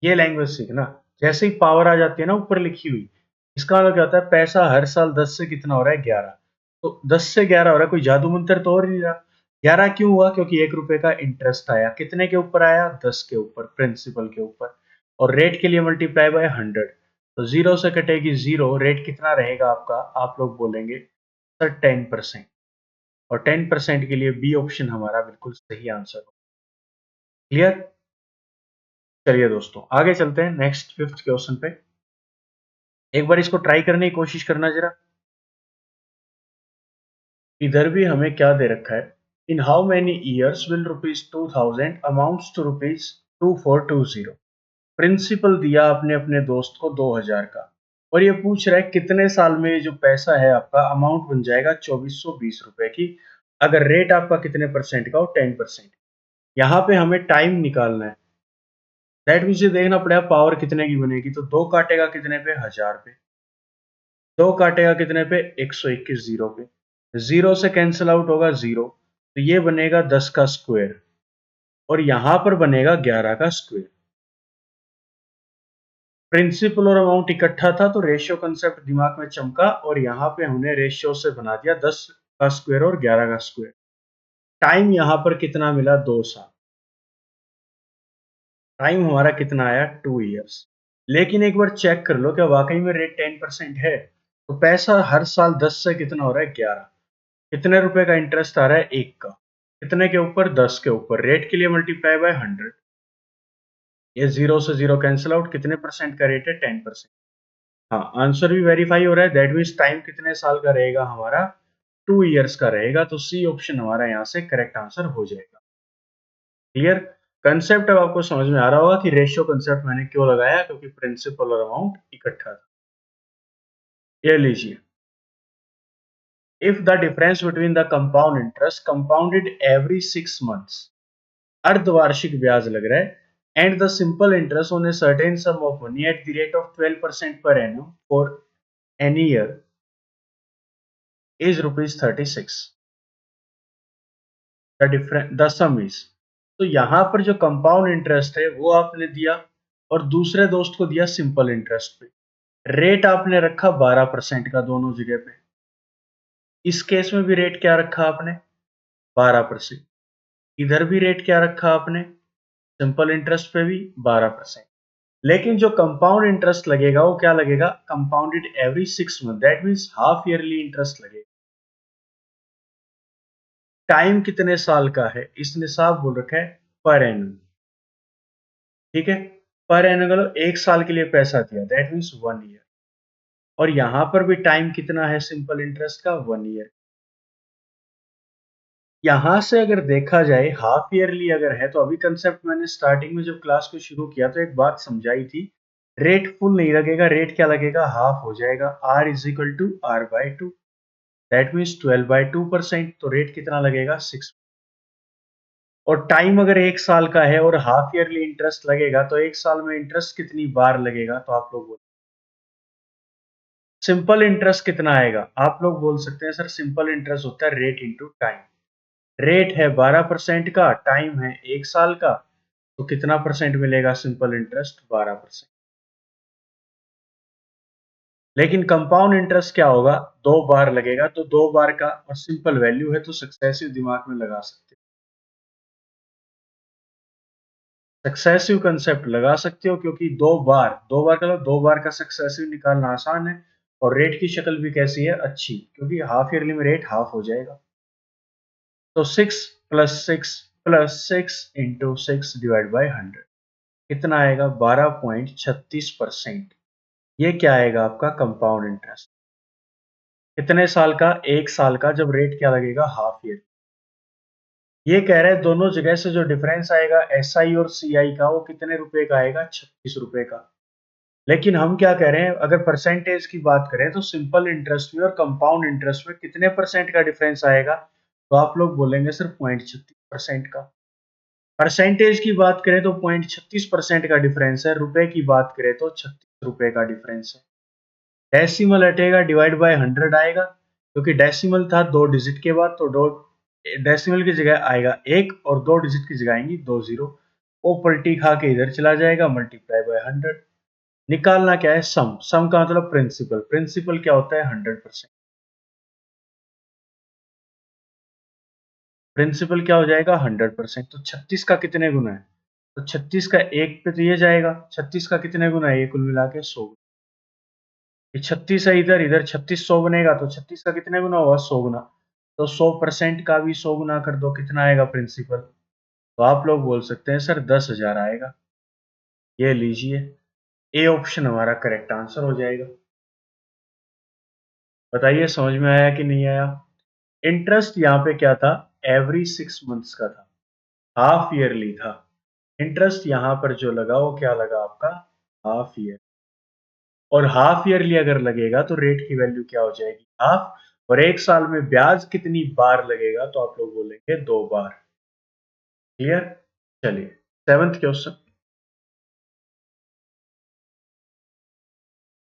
ये लैंग्वेज सीखना। जैसे ही पावर आ जाती है ना ऊपर लिखी हुई, इसका मतलब क्या होता है, पैसा हर साल 10 से कितना हो रहा है, 11। तो 10 से 11 हो रहा है, कोई जादू मंत्र तो हो ही नहीं रहा। 11 क्यों हुआ? क्योंकि 1 रुपए का इंटरेस्ट आया। कितने के ऊपर आया? 10 के ऊपर, प्रिंसिपल के ऊपर। और रेट के लिए मल्टीप्लाई बाय 100। तो जीरो से कटेगी जीरो, रेट कितना रहेगा आपका? आप लोग बोलेंगे सर 10%। और 10% के लिए बी ऑप्शन हमारा बिल्कुल सही आंसर हो। क्लियर? चलिए दोस्तों आगे चलते हैं नेक्स्ट फिफ्थ क्वेश्चन पे। एक बार इसको ट्राई करने की कोशिश करना जरा। इधर भी हमें क्या दे रखा है, in how many years will rupees 2000 amounts to rupees 2420। Principal दिया आपने अपने दोस्त को 2000 का, और ये पूछ रहा है कितने साल में ये जो पैसा है आपका अमाउंट बन जाएगा 2420 रुपए की, अगर रेट आपका कितने परसेंट का हो, 10%। यहाँ पे हमें टाइम निकालना है। दैट मीन्स ये देखना पड़ेगा पावर कितने की बनेगी। तो दो काटेगा कितने पे, 1000 पे। दो काटेगा कितने पे, 121 जीरो पे। जीरो से कैंसिल आउट होगा जीरो, तो ये बनेगा 10 का स्क्वायर, और यहां पर बनेगा 11 का स्क्वायर। प्रिंसिपल और अमाउंट इकट्ठा था तो रेशियो कंसेप्ट दिमाग में चमका, और यहां पे हमने रेशियो से बना दिया 10 का स्क्वायर और 11 का स्क्वायर। टाइम यहां पर कितना मिला, 2 साल। टाइम हमारा कितना आया, 2 ईयर्स। लेकिन एक बार चेक कर लो क्या वाकई में रेट 10% है। तो पैसा हर साल 10 से कितना हो रहा है, 11। कितने रुपए का इंटरेस्ट आ रहा है, 1 का। कितने के ऊपर, 10 के ऊपर। रेट के लिए मल्टीप्लाई बाय 100। ये जीरो से जीरो कैंसिल आउट, कितने परसेंट का रेट है, 10%। हाँ, आंसर भी वेरीफाई हो रहा है। दैट मीन्स टाइम कितने साल का रहेगा हमारा, 2 ईयर्स का रहेगा। तो सी ऑप्शन हमारा यहाँ से करेक्ट आंसर हो जाएगा। क्लियर? कंसेप्ट अब आपको समझ में आ रहा होगा कि रेशियो कंसेप्ट मैंने क्यों लगाया, क्योंकि प्रिंसिपल और अमाउंट इकट्ठा था। ये लीजिए, if the difference between the compound interest compounded every 6 months, अर्धवार्षिक ब्याज लग रहा है, and the simple interest on a certain some of money at the rate of 12% per annum for any year is rupees 36। The difference the some is. तो यहां पर जो कंपाउंड इंटरेस्ट है वो आपने दिया, और दूसरे दोस्त को दिया सिंपल इंटरेस्ट पे। रेट आपने रखा 12% का दोनों जगह पे। इस केस में भी रेट क्या रखा आपने, 12%। इधर भी रेट क्या रखा आपने, सिंपल इंटरेस्ट पे भी 12%। लेकिन जो कंपाउंड इंटरेस्ट लगेगा वो क्या लगेगा, compounded every 6 month, that means half yearly interest लगेगा। टाइम कितने साल का है, इसने साफ बोल रखा है पर एनम। ठीक है, पर एनम मतलब 1 साल के लिए पैसा दिया, दैट मीन्स 1 ईयर। और यहां पर भी टाइम कितना है सिंपल इंटरेस्ट का, 1 ईयर। यहां से अगर देखा जाए हाफ ईयरली अगर है, तो अभी कंसेप्ट मैंने स्टार्टिंग में जब क्लास को शुरू किया तो एक बात समझाई थी, रेट फुल नहीं लगेगा, रेट क्या लगेगा, हाफ हो जाएगा। R is equal to R by two, that means 12/2%। तो रेट कितना लगेगा, 6। और टाइम अगर 1 साल का है और हाफ ईयरली इंटरेस्ट लगेगा, तो 1 साल में इंटरेस्ट कितनी बार लगेगा, तो आप लोग बोलो सिंपल इंटरेस्ट कितना आएगा। आप लोग बोल सकते हैं सर सिंपल इंटरेस्ट होता है रेट इंटू टाइम। रेट है 12% का, टाइम है 1 साल का, तो कितना परसेंट मिलेगा सिंपल इंटरेस्ट, 12%। लेकिन कंपाउंड इंटरेस्ट क्या होगा, 2 बार लगेगा, तो 2 बार का, और सिंपल वैल्यू है तो सक्सेसिव दिमाग में लगा सकते हो। सक्सेसिव कंसेप्ट लगा सकते हो, क्योंकि 2 बार का, 2 बार का सक्सेसिव निकालना आसान है। और रेट की शक्ल भी कैसी है, अच्छी, क्योंकि हाफ ईयरली में रेट हाफ हो जाएगा। तो 6 + 6 + 6 × 6 डिवाइड बाई 100 कितना आएगा, 12.36%। ये क्या आएगा आपका कंपाउंड इंटरेस्ट। कितने साल का, 1 साल का, जब रेट क्या लगेगा, हाफ ईयर। ये कह रहे हैं दोनों जगह से जो डिफरेंस आएगा एस आई और सी आई का, वो कितने रुपए का आएगा, 36 रुपए का। लेकिन हम क्या कह रहे हैं, अगर परसेंटेज की बात करें तो सिंपल इंटरेस्ट में और कंपाउंड इंटरेस्ट में कितने परसेंट का डिफरेंस आएगा, तो आप लोग बोलेंगे सिर्फ 0.36% का। परसेंटेज की बात करें तो 0.36% का डिफरेंस है, रुपए की बात करें तो 36 रुपए का डिफरेंस है। डेसिमल हटेगा, डिवाइड बाय 100 आएगा, क्योंकि डेसिमल था 2 डिजिट के बाद, तो दो डेसिमल की जगह आएगा 1, और 2 डिजिट की जगह आएंगी 2 जीरो। वो पलटी खा के इधर चला जाएगा, मल्टीप्लाई बाय 100। निकालना क्या है, सम। सम का मतलब प्रिंसिपल। प्रिंसिपल क्या होता है, 100%। प्रिंसिपल क्या हो जाएगा, 100%। तो 36 का कितने गुना है, तो 36 का एक पे तो ये जाएगा, 36 का कितने गुना है, ये कुल मिला के 100। ये 36 है इधर, इधर 36 100 बनेगा, तो 36 का कितने गुना हुआ, 100 गुना। तो 100% का भी 100 गुना कर दो, कितना आएगा प्रिंसिपल। तो आप लोग बोल सकते हैं सर 10,000 आएगा। ये लीजिए, ए ऑप्शन हमारा करेक्ट आंसर हो जाएगा। बताइए समझ में आया कि नहीं आया। इंटरेस्ट यहाँ पे क्या था, एवरी 6 मंथ्स का था, हाफ ईयरली था। इंटरेस्ट यहाँ पर जो लगा वो क्या लगा आपका, हाफ ईयर। और हाफ ईयरली अगर लगेगा तो रेट की वैल्यू क्या हो जाएगी, हाफ। और एक साल में ब्याज कितनी बार लगेगा, तो आप लोग बोलेंगे 2 बार। क्लियर। चलिए, 7th question.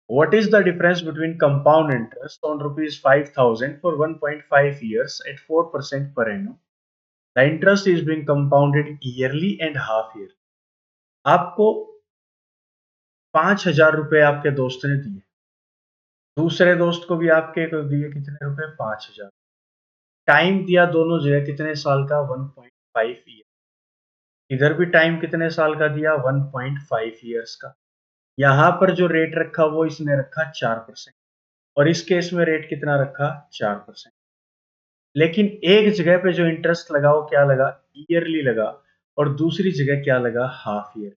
What is the difference between compound interest on rupees 5,000 for 1.5 years at 4% per annum? The interest is being compounded yearly and half year. आपको 5,000 रुपए आपके दोस्त ने दिए, दूसरे दोस्त को भी आपके को दिए कितने रुपए, 5,000। टाइम दिया दोनों जगह कितने साल का, 1.5 ईयर। इधर भी टाइम कितने साल का दिया, 1.5 ईयर्स का। यहाँ पर जो रेट रखा वो इसने रखा 4%, और इस केस में रेट कितना रखा, 4%। लेकिन एक जगह पे जो इंटरेस्ट लगा वो क्या लगा, ईयरली लगा, और दूसरी जगह क्या लगा, हाफ ईयर।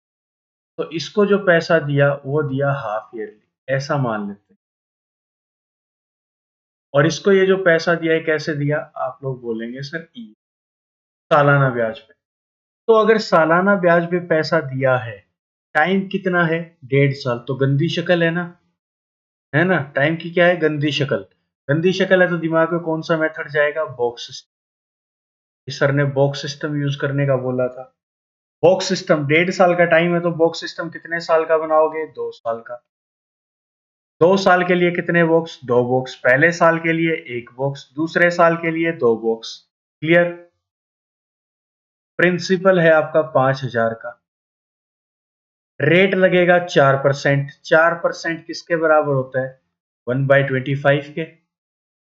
तो इसको जो पैसा दिया वो दिया हाफ ईयरली, ऐसा मान लेते हैं। और इसको ये जो पैसा दिया है कैसे दिया, आप लोग बोलेंगे सर ई, सालाना ब्याज पे। तो अगर सालाना ब्याज पे पैसा दिया है, टाइम कितना है, 1.5 साल, तो गंदी शक्ल है ना, है ना। टाइम की क्या है, गंदी शक्ल। गंदी शक्ल है तो दिमाग में कौन सा मेथड जाएगा, बॉक्स सिस्टम। सर ने बॉक्स सिस्टम यूज करने का बोला था। बॉक्स सिस्टम, 1.5 साल का टाइम है तो बॉक्स सिस्टम कितने साल का बनाओगे, 2 साल का। 2 साल के लिए कितने बॉक्स, 2 बॉक्स। पहले साल के लिए 1 बॉक्स, दूसरे साल के लिए 2 बॉक्स। क्लियर। प्रिंसिपल है आपका 5,000 का, रेट लगेगा 4%। 4% किसके बराबर होता है, 1/25 के।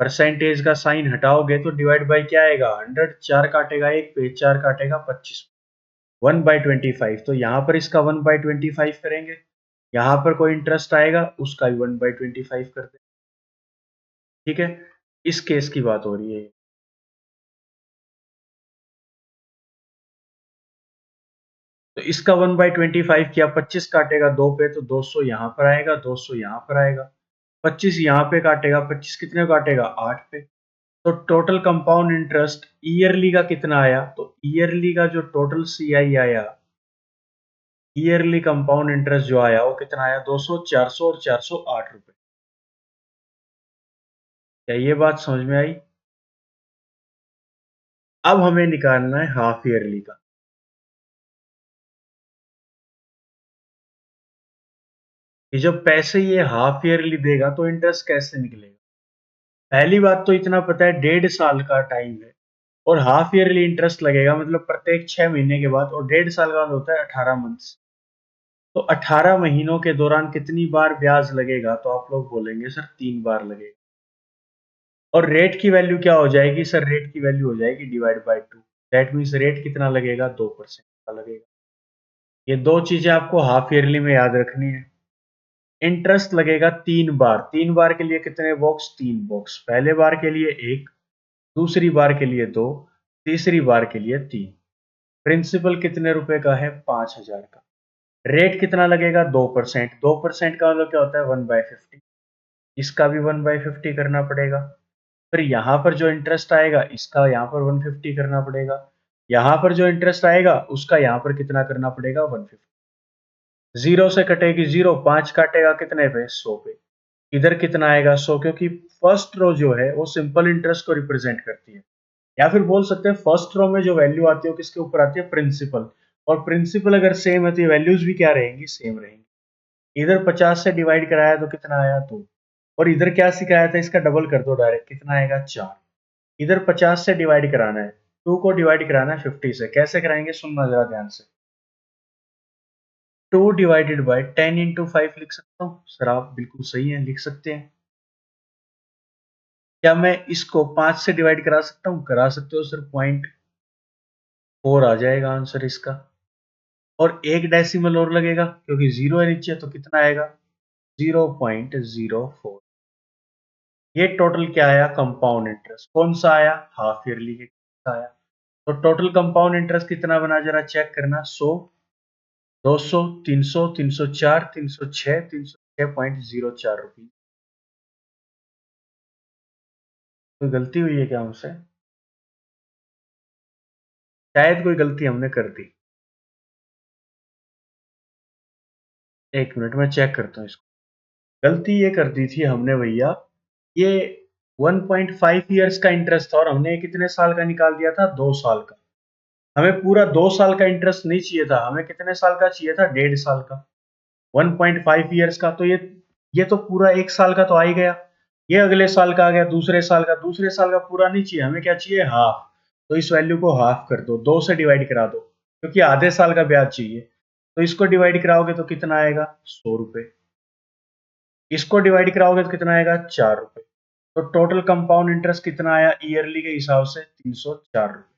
परसेंटेज का साइन हटाओगे तो डिवाइड बाई क्या आएगा, 100। 4 काटेगा एक पे, 4 काटेगा 25। 1/25, तो यहाँ पर इसका 1/25 करेंगे। यहाँ पर कोई इंटरेस्ट आएगा उसका भी 1/25 कर दे। ठीक है, इस केस की बात हो रही है। तो इसका 1/25 किया, 25 काटेगा 2 पे तो 200 यहाँ पर आएगा, 200 यहाँ पर आएगा। 25 यहाँ पे काटेगा, 25 कितने काटेगा, 8 पे। तो टोटल कंपाउंड इंटरेस्ट ईयरली का कितना आया, तो ईयरली का जो टोटल सीआई आया, ईयरली कंपाउंड इंटरेस्ट जो आया वो कितना आया, 200, 400 और 408 रुपए। क्या ये बात समझ में आई। अब हमें निकालना है हाफ ईयरली का। कि जब पैसे ये हाफ ईयरली देगा तो इंटरेस्ट कैसे निकलेगा। पहली बात तो इतना पता है, 1.5 साल का टाइम है, और हाफ ईयरली इंटरेस्ट लगेगा, मतलब प्रत्येक 6 महीने के बाद। और 1.5 साल का मतलब होता है 18 मंथ्स। तो 18 महीनों के दौरान कितनी बार ब्याज लगेगा, तो आप लोग बोलेंगे सर 3 बार लगेगा। और रेट की वैल्यू क्या हो जाएगी सर, रेट की वैल्यू हो जाएगी divide by 2। That means rate कितना लगेगा, 2% का लगेगा। ये दो चीजें आपको हाफ ईयरली में याद रखनी है। इंटरेस्ट लगेगा 3 बार। 3 बार के लिए कितने बॉक्स, 3 बॉक्स। पहले बार के लिए 1, दूसरी बार के लिए 2, तीसरी बार के लिए 3। प्रिंसिपल कितने रुपए का है, 5,000 का। रेट कितना लगेगा, 2%। 2% का मतलब क्या होता है, 1/50। इसका भी 1/50 करना पड़ेगा। फिर यहाँ पर जो इंटरेस्ट आएगा इसका यहाँ पर 150 करना पड़ेगा। यहाँ पर जो इंटरेस्ट आएगा उसका यहाँ पर कितना करना पड़ेगा, 150। जीरो से कटेगी जीरो, 5 काटेगा कितने पे, 100 पे। इधर कितना आएगा, 100, क्योंकि फर्स्ट रो जो है वो सिंपल इंटरेस्ट को रिप्रेजेंट करती है। या फिर बोल सकते हैं फर्स्ट रो में जो वैल्यू आती है वो किसके ऊपर आती है, प्रिंसिपल। और प्रिंसिपल अगर सेम है तो ये वैल्यूज भी क्या रहेंगी, सेम रहेंगी। इधर 50 से डिवाइड कराया तो कितना आया, 2। और इधर क्या सिखाया था, इसका डबल कर दो डायरेक्ट, कितना आएगा, 4। इधर 50 से डिवाइड कराना है, 2 को डिवाइड कराना है 50 से। कैसे कराएंगे, सुनना जरा ध्यान से। 2 डिवाइडेड बाय 10 इंटू 5 लिख सकता हूँ। सर आप बिल्कुल सही हैं, लिख सकते हैं। क्या मैं इसको 5 से डिवाइड करा सकता हूँ? करा सकते हो सर, 0.4 आ जाएगा आंसर इसका। और एक डेसिमल और लगेगा क्योंकि 0 है नीचे, तो कितना आएगा? 0.04। ये टोटल क्या आया? Compound interest. कौन सा आया? हाफ ईयरली के आया। तो टोटल कंपाउंड इंटरेस्ट कितना बना, जरा चेक करना। 100, 200, 300, 304, 306, 306.04 रुपीज। कोई गलती हुई है क्या हमसे? शायद कोई गलती हमने कर दी। एक मिनट में चेक करता हूँ इसको। गलती ये कर दी थी हमने भैया, ये 1.5 ईयर्स का इंटरेस्ट था और हमने कितने साल का निकाल दिया था? 2 साल का। हमें पूरा 2 साल का इंटरेस्ट नहीं चाहिए था, हमें कितने साल का चाहिए था? 1.5 साल का। 1.5 ईयर्स का, तो ये तो पूरा 1 साल का तो आ ही गया। ये अगले साल का आ गया, दूसरे साल का। दूसरे साल का पूरा नहीं चाहिए, हमें क्या चाहिए? हाफ। तो इस वैल्यू को हाफ कर दो, 2 से डिवाइड करा दो, क्योंकि आधे साल का ब्याज चाहिए। तो इसको डिवाइड कराओगे तो कितना आएगा? 100 रुपए। इसको डिवाइड कराओगे तो कितना आएगा? 4 रुपए। तो टोटल कंपाउंड इंटरेस्ट कितना आया ईयरली के हिसाब से? 304 रुपए।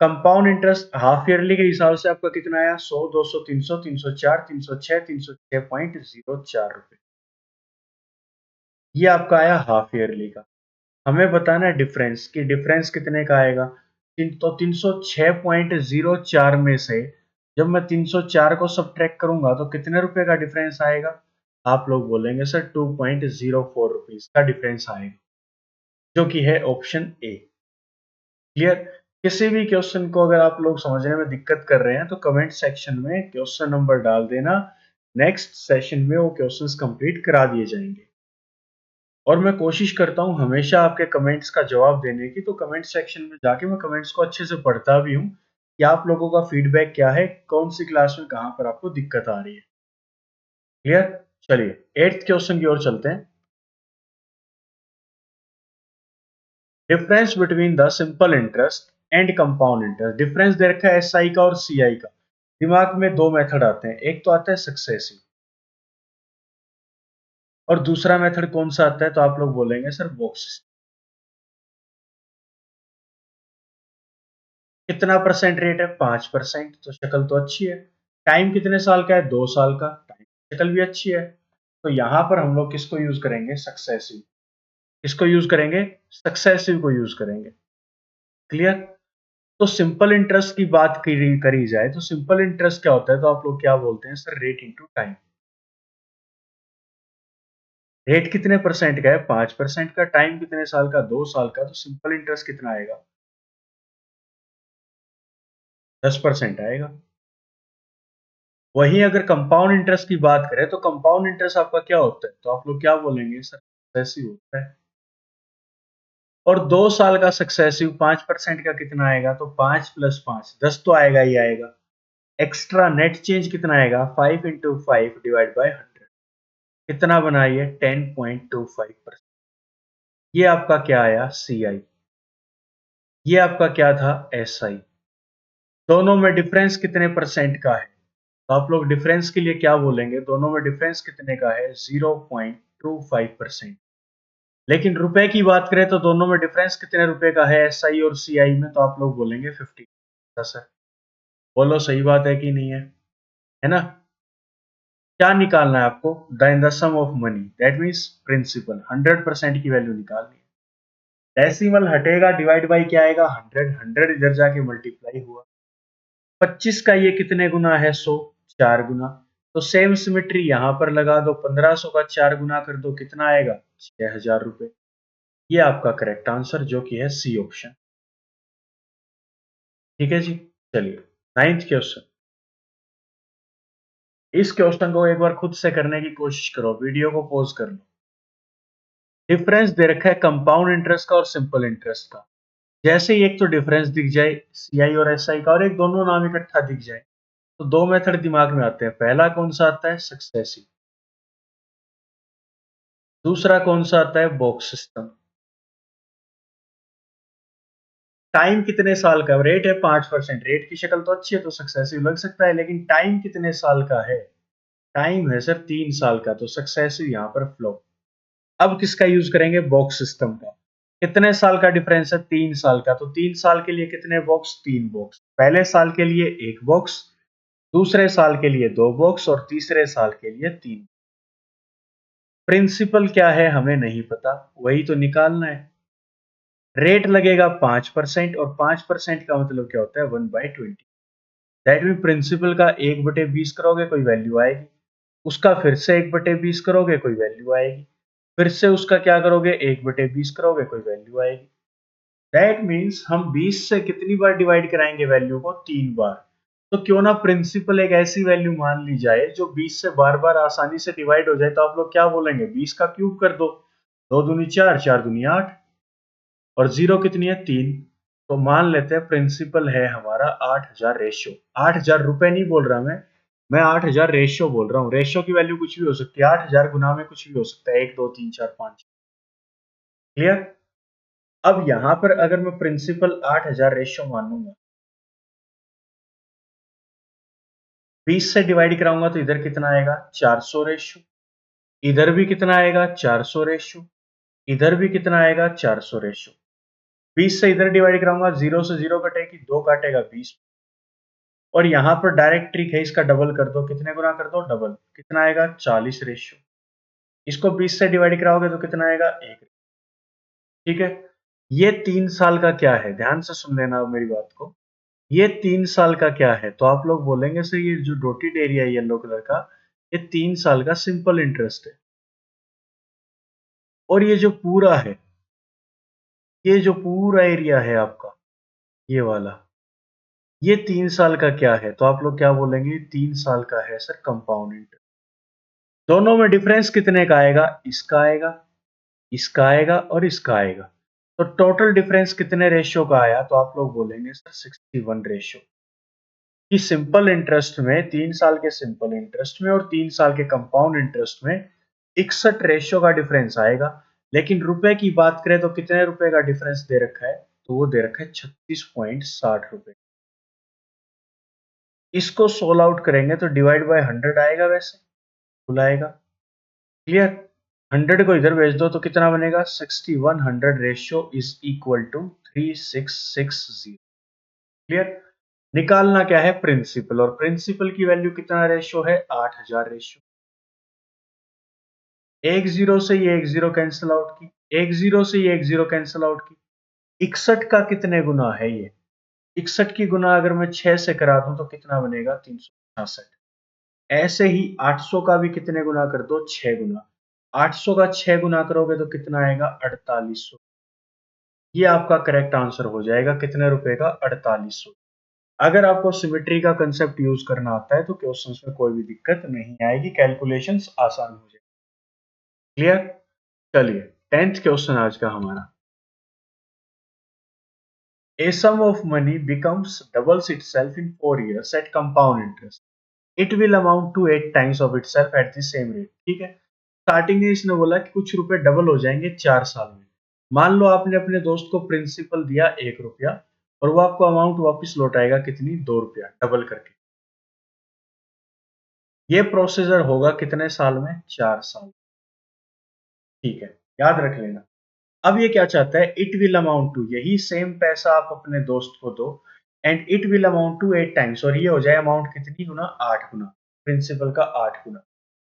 कंपाउंड इंटरेस्ट हाफ ईयरली के हिसाब से आपका कितना आया? 100, 200, 300, 304, 306, 306.04 रुपए। ये आपका आया हाफ ईयरली का। हमें बताना है डिफरेंस, कि डिफरेंस कितने का आएगा। तो 306.04 में से जब मैं 304 को सब्ट्रैक्ट करूंगा तो कितने रुपए का डिफरेंस आएगा? आप लोग बोलेंगे सर 2.04 रुपीज का डिफरेंस आएगा, जो कि है ऑप्शन ए। क्लियर? किसी भी क्वेश्चन को अगर आप लोग समझने में दिक्कत कर रहे हैं तो कमेंट सेक्शन में क्वेश्चन नंबर डाल देना। नेक्स्ट सेशन में वो क्वेश्चंस कंप्लीट करा दिए जाएंगे। और मैं कोशिश करता हूँ हमेशा आपके कमेंट्स का जवाब देने की, तो कमेंट सेक्शन में जाके मैं कमेंट्स को अच्छे से पढ़ता भी हूँ कि आप लोगों का फीडबैक क्या है, कौन सी क्लास में कहाँ पर आपको दिक्कत आ रही है। क्लियर? चलिए 8th क्वेश्चन की ओर चलते हैं। Difference between the simple interest and compound interest. Difference दे रखा है एसआई का और सीआई का। दिमाग में दो मेथड आते हैं, एक तो आता है सक्सेसिव और दूसरा मेथड कौन सा आता है? तो आप लोग बोलेंगे सर बॉक्स। कितना परसेंट रेट है? 5%। तो शक्ल तो अच्छी है। टाइम कितने साल का है? 2 साल का। टाइम शक्ल भी अच्छी है। तो यहां पर हम लोग किसको यूज करेंगे? सक्सेसिव। किसको यूज करेंगे? सक्सेसिव को यूज करेंगे। क्लियर? तो सिंपल इंटरेस्ट की बात करी जाए तो सिंपल इंटरेस्ट क्या होता है? तो आप लोग क्या बोलते हैं sir? Rate into time. Rate कितने परसेंट का है? 5% का। टाइम कितने साल का? 2 साल का। तो सिंपल इंटरेस्ट कितना आएगा? 10% आएगा। वहीं अगर कंपाउंड इंटरेस्ट की बात करें तो कंपाउंड इंटरेस्ट आपका क्या होता है? तो आप लोग क्या बोलेंगे सर? सक्सेसिव होता है। और 2 साल का सक्सेसिव 5% का कितना आएगा? तो 5 + 5 10 तो आएगा ही आएगा। एक्स्ट्रा नेट चेंज कितना आएगा? 5 × 5 ÷ 100। कितना बना ये? 10.25%। ये आपका क्या आया? सी आई। ये आपका क्या था? S I. दोनों में डिफरेंस कितने परसेंट का है? तो आप लोग डिफरेंस के लिए क्या बोलेंगे? दोनों में डिफरेंस कितने का है? 0.25%। लेकिन रुपए की बात करें तो दोनों में डिफरेंस कितने रुपए का है? एस आई और सी आई में? तो आप लोग बोलेंगे 50। सर बोलो सही बात है कि नहीं है ना? क्या निकालना है आपको? The sum of money, that means principal. 100% की वैल्यू निकालनी है। डेसिमल हटेगा, डिवाइड बाई क्या आएगा? 100। 100 इधर जाके मल्टीप्लाई हुआ। 25 का ये कितने गुना है? 100। 4 गुना। तो सेम सिमेट्री यहां पर लगा दो। 1500 का 4 गुना कर दो, कितना आएगा? 6000 रुपए। ये आपका करेक्ट आंसर, जो कि है सी ऑप्शन। ठीक है जी। चलिए 9th क्वेश्चन। इस क्वेश्चन को एक बार खुद से करने की कोशिश करो, वीडियो को पॉज कर लो। डिफरेंस दे रखा है कंपाउंड इंटरेस्ट का और सिंपल इंटरेस्ट का। जैसे ही एक तो डिफरेंस दिख जाए सीआई और एसआई का, और एक दोनों नाम इकट्ठा दिख जाए, तो दो मेथड दिमाग में आते हैं। पहला कौन सा आता है? सक्सेसिव। दूसरा कौन सा आता है? Box system. टाइम कितने साल का, रेट है 5%, रेट की शक्ल तो अच्छी है तो सक्सेसिव लग सकता है, लेकिन टाइम कितने साल का है, टाइम है सर 3 साल का, तो सक्सेसिव यहाँ पर फ्लॉप। अब किसका यूज करेंगे, बॉक्स सिस्टम का। कितने साल का डिफरेंस है, 3 साल का, तो 3 साल के लिए कितने बॉक्स, 3 बॉक्स। पहले साल के लिए 1 बॉक्स, दूसरे साल के लिए 2 बॉक्स और तीसरे साल के लिए 3। प्रिंसिपल क्या है हमें नहीं पता, वही तो निकालना है। रेट लगेगा 5% और 5% का मतलब क्या होता है, 1/20। दैट मीन प्रिंसिपल का 1/20 करोगे कोई वैल्यू आएगी, उसका फिर से 1/20 करोगे कोई वैल्यू आएगी, फिर से उसका क्या करोगे, 1/20 करोगे कोई वैल्यू आएगी। दैट मीन्स हम 20 से कितनी बार डिवाइड कराएंगे वैल्यू को, 3 बार। तो क्यों ना प्रिंसिपल एक ऐसी वैल्यू मान ली जाए जो 20 से बार बार आसानी से डिवाइड हो जाए, तो आप लोग क्या बोलेंगे, 20 का क्यूब कर दो, 2 दूनी 4, 4 दूनी 8, और जीरो कितनी है, 3। तो मान लेते हैं प्रिंसिपल है हमारा 8000 रेशियो। 8000 रुपए नहीं बोल रहा मैं 8000 रेशियो बोल रहा हूँ। रेशियो की वैल्यू कुछ भी हो सकती है, 8000 गुना में कुछ भी हो सकता है, 1 2 3 4 5। क्लियर। अब यहां पर अगर मैं प्रिंसिपल 8000 रेशियो मानूंगा, 20 से डिवाइड कराऊंगा तो इधर कितना आएगा, 400 रेशियो, इधर भी कितना आएगा, 400 रेशियो, इधर भी कितना आएगा, 400 रेशियो। 20 से इधर डिवाइड कराऊंगा, 0 से 0 कटेगी, 2 काटेगा 20, और यहाँ पर डायरेक्ट ट्रिक है, इसका डबल कर दो, कितने गुना कर दो, डबल, कितना आएगा, 40 रेशियो। इसको 20 से डिवाइड कराओगे तो कितना आएगा, 1। ठीक है। ये 3 साल का क्या है, ध्यान से सुन लेना अब मेरी बात को। ये 3 साल का क्या है, तो आप लोग बोलेंगे सर ये जो डॉटेड एरिया है येलो कलर का, ये 3 साल का सिंपल इंटरेस्ट है। और ये जो पूरा है, ये जो पूरा एरिया है आपका, ये वाला, ये 3 साल का क्या है, तो आप लोग क्या बोलेंगे, 3 साल का है सर कंपाउंड इंटरेस्ट। दोनों में डिफरेंस कितने का आएगा, इसका आएगा, इसका आएगा और इसका आएगा। तो टोटल डिफरेंस कितने रेशियो का आया, तो आप लोग बोलेंगे सर 61 रेशियो। कि सिंपल इंटरेस्ट में, 3 साल के सिंपल इंटरेस्ट में और 3 साल के कंपाउंड इंटरेस्ट में 61 रेशियो का डिफरेंस आएगा। लेकिन रुपए की बात करें तो कितने रुपए का डिफरेंस दे रखा है, तो वो दे रखा है 36.60 रुपए। इसको सोल्व आउट करेंगे तो डिवाइड बाय 100 आएगा, वैसे बुलाएगा। क्लियर। 100 को इधर भेज दो तो कितना बनेगा, 6100 ratio is equal to 3660। Clear. निकालना क्या है, प्रिंसिपल, और प्रिंसिपल की वैल्यू कितना रेशियो है, 8000 रेशियो। एक जीरो से ये एक जीरो कैंसिल आउट की, एक जीरो से ये एक जीरो कैंसिल आउट की। 61 का कितने गुना है ये, 61 की गुना अगर मैं 6 से करा दूं तो कितना बनेगा, 366। ऐसे ही 800 का भी कितने गुना कर दो, 6 गुना। 800 का 6 गुना करोगे तो कितना आएगा, 4800। ये आपका करेक्ट आंसर हो जाएगा, कितने रुपए का, 4800। अगर आपको सिमेट्री का कंसेप्ट यूज करना आता है तो क्वेश्चंस में कोई भी दिक्कत नहीं आएगी, कैलकुलेशंस आसान हो जाएगी। क्लियर। चलिए 10th क्वेश्चन आज का हमारा। A sum of money becomes doubles itself in 4 years at compound interest. It will amount to 8 times of itself at the same rate. ठीक है। स्टार्टिंग में इसने बोला कि कुछ रुपए डबल हो जाएंगे 4 साल में। मान लो आपने अपने दोस्त को प्रिंसिपल दिया 1 रुपया, और वो आपको अमाउंट वापस लौटाएगा कितनी, 2 रुपया, डबल करके। ये प्रोसीजर होगा कितने साल में, 4 साल। ठीक है, याद रख लेना। अब ये क्या चाहता है, इट विल अमाउंट टू, यही सेम पैसा आप अपने दोस्त को दो, and it will amount to 8 times, और ये हो जाए अमाउंट कितनी गुना, 8 गुना, प्रिंसिपल का 8 गुना।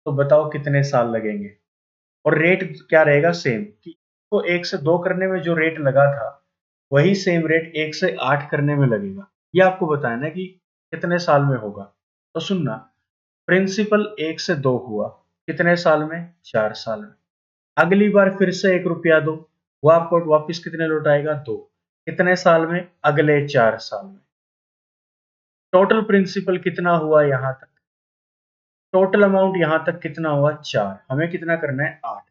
तो बताओ कितने साल लगेंगे। और रेट क्या रहेगा, सेम, कि को 1 से 2 करने में जो रेट लगा था, वही सेम रेट 1 से 8 करने में लगेगा। ये आपको बताना है कि कितने साल में होगा। तो सुनना, प्रिंसिपल 1 से 2 हुआ, कितने साल में, 4 साल में। अगली बार फिर से 1 रुपया दो, वो आपको वापस कितने लौटाएगा, 2। कितने साल में, अगले 4 साल में। टोटल प्रिंसिपल कितना हुआ यहां तक, टोटल अमाउंट यहां तक कितना हुआ, 4। हमें कितना करना है, 8।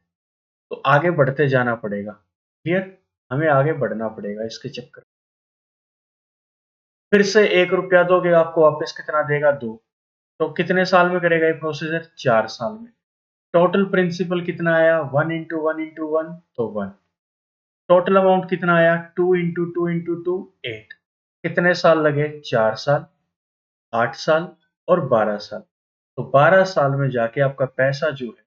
तो आगे बढ़ते जाना पड़ेगा। क्लियर। हमें आगे बढ़ना पड़ेगा इसके चक्कर। फिर से 1 रुपया दोगे, आपको वापस कितना देगा, 2। तो कितने साल में करेगा ये प्रोसीजर, 4 साल में। टोटल प्रिंसिपल कितना आया, 1 इंटू 1 इंटू 1, तो 1। टोटल अमाउंट कितना आया, 2 × 2 × 2 8। कितने साल लगे, 4 साल, 8 साल और 12 साल। तो 12 साल में जाके आपका पैसा जो है,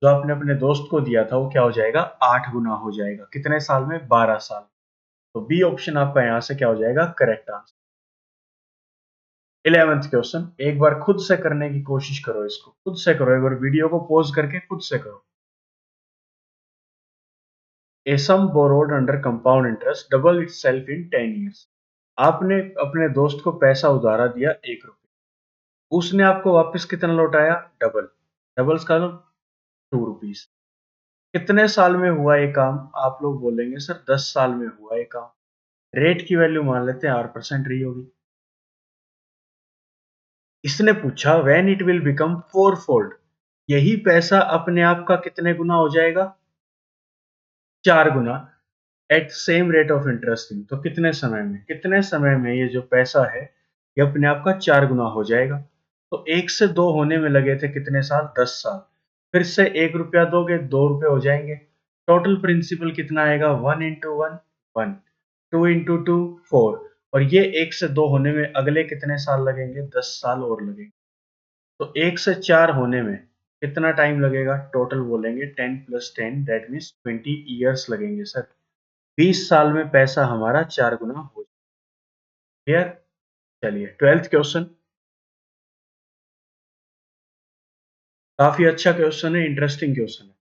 जो आपने अपने दोस्त को दिया था, वो क्या हो जाएगा, 8 गुना हो जाएगा। कितने साल में, 12 साल। तो बी ऑप्शन आपका यहाँ से क्या हो जाएगा, करेक्ट आंसर। 11th क्वेश्चन, एक बार खुद से करने की कोशिश करो, इसको खुद से करो, एक बार वीडियो को पॉज करके खुद से करो। A sum borrowed under compound interest double itself in 10 years। आपने अपने दोस्त को पैसा उधारा दिया 1 रुपये, उसने आपको वापस कितना लौटाया, डबल। डबल्स का 2 रुपीज। कितने साल में हुआ ये काम, आप लोग बोलेंगे सर 10 साल में हुआ ये काम। रेट की वैल्यू मान लेते हैं R% रही होगी। इसने पूछा when it will become 4-fold, यही पैसा अपने आप का कितने गुना हो जाएगा, 4 गुना, at same rate of interest. तो कितने समय में, कितने समय में ये जो पैसा है, ये अपने आप का 4 गुना हो जाएगा। तो 1 से 2 होने में लगे थे कितने साल, 10 साल। फिर से 1 रुपया दोगे, 2 रुपए हो जाएंगे। टोटल प्रिंसिपल कितना आएगा, 1 × 1 1, 2 × 2 4। और ये 1 से 2 होने में अगले कितने साल लगेंगे, 10 साल और लगेंगे। तो 1 से 4 होने में कितना टाइम लगेगा, टोटल बोलेंगे 10 + 10 दैट मीन्स 20 ईयर्स लगेंगे सर। 20 साल में पैसा हमारा 4 गुना हो जाए। क्लियर। चलिए 12th क्वेश्चन, काफी अच्छा क्वेश्चन है, इंटरेस्टिंग क्वेश्चन है।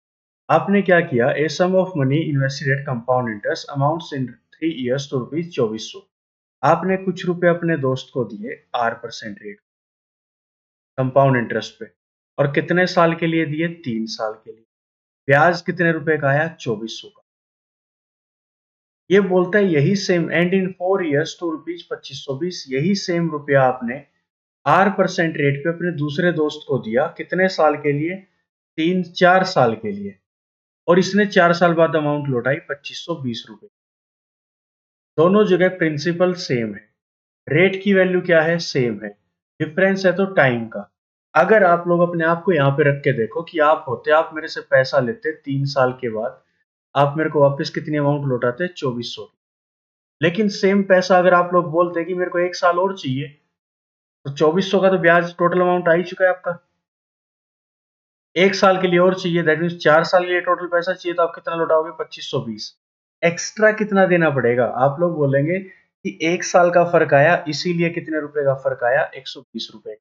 आपने क्या किया, a sum of money invested at compound interest amounts in 3 years to ₹2400। आपने कुछ रुपए अपने दोस्त को दिए R% रेट कंपाउंड इंटरेस्ट पे, और कितने साल के लिए दिए, 3 साल के लिए। ब्याज कितने रुपए का आया, 2400 का। ये बोलता है यही same and in 4 years to ₹2520, यही सेम रुपया आपने R% रेट पे अपने दूसरे दोस्त को दिया, कितने साल के लिए, 3-4 साल के लिए। और इसने 4 साल बाद अमाउंट लौटाई 2520 रुपए। दोनों जगह प्रिंसिपल सेम है, रेट की वैल्यू क्या है, सेम है। डिफरेंस है तो टाइम का। अगर आप लोग अपने आप को यहाँ पे रख के देखो कि आप होते, आप मेरे से पैसा लेते 3 साल के बाद, आप मेरे को वापस कितनी अमाउंट लौटाते, 2400। लेकिन सेम पैसा अगर आप लोग बोलते कि मेरे को 1 साल और चाहिए, तो 2400 का तो ब्याज टोटल अमाउंट आ ही चुका है आपका। 1 साल के लिए और चाहिए, दैट मीन्स 4 साल के लिए टोटल पैसा चाहिए, तो आप कितना लौटाओगे, 2520। एक्स्ट्रा कितना देना पड़ेगा, आप लोग बोलेंगे कि 1 साल का फर्क आया, इसीलिए कितने रुपए का फर्क आया, 120 रुपए।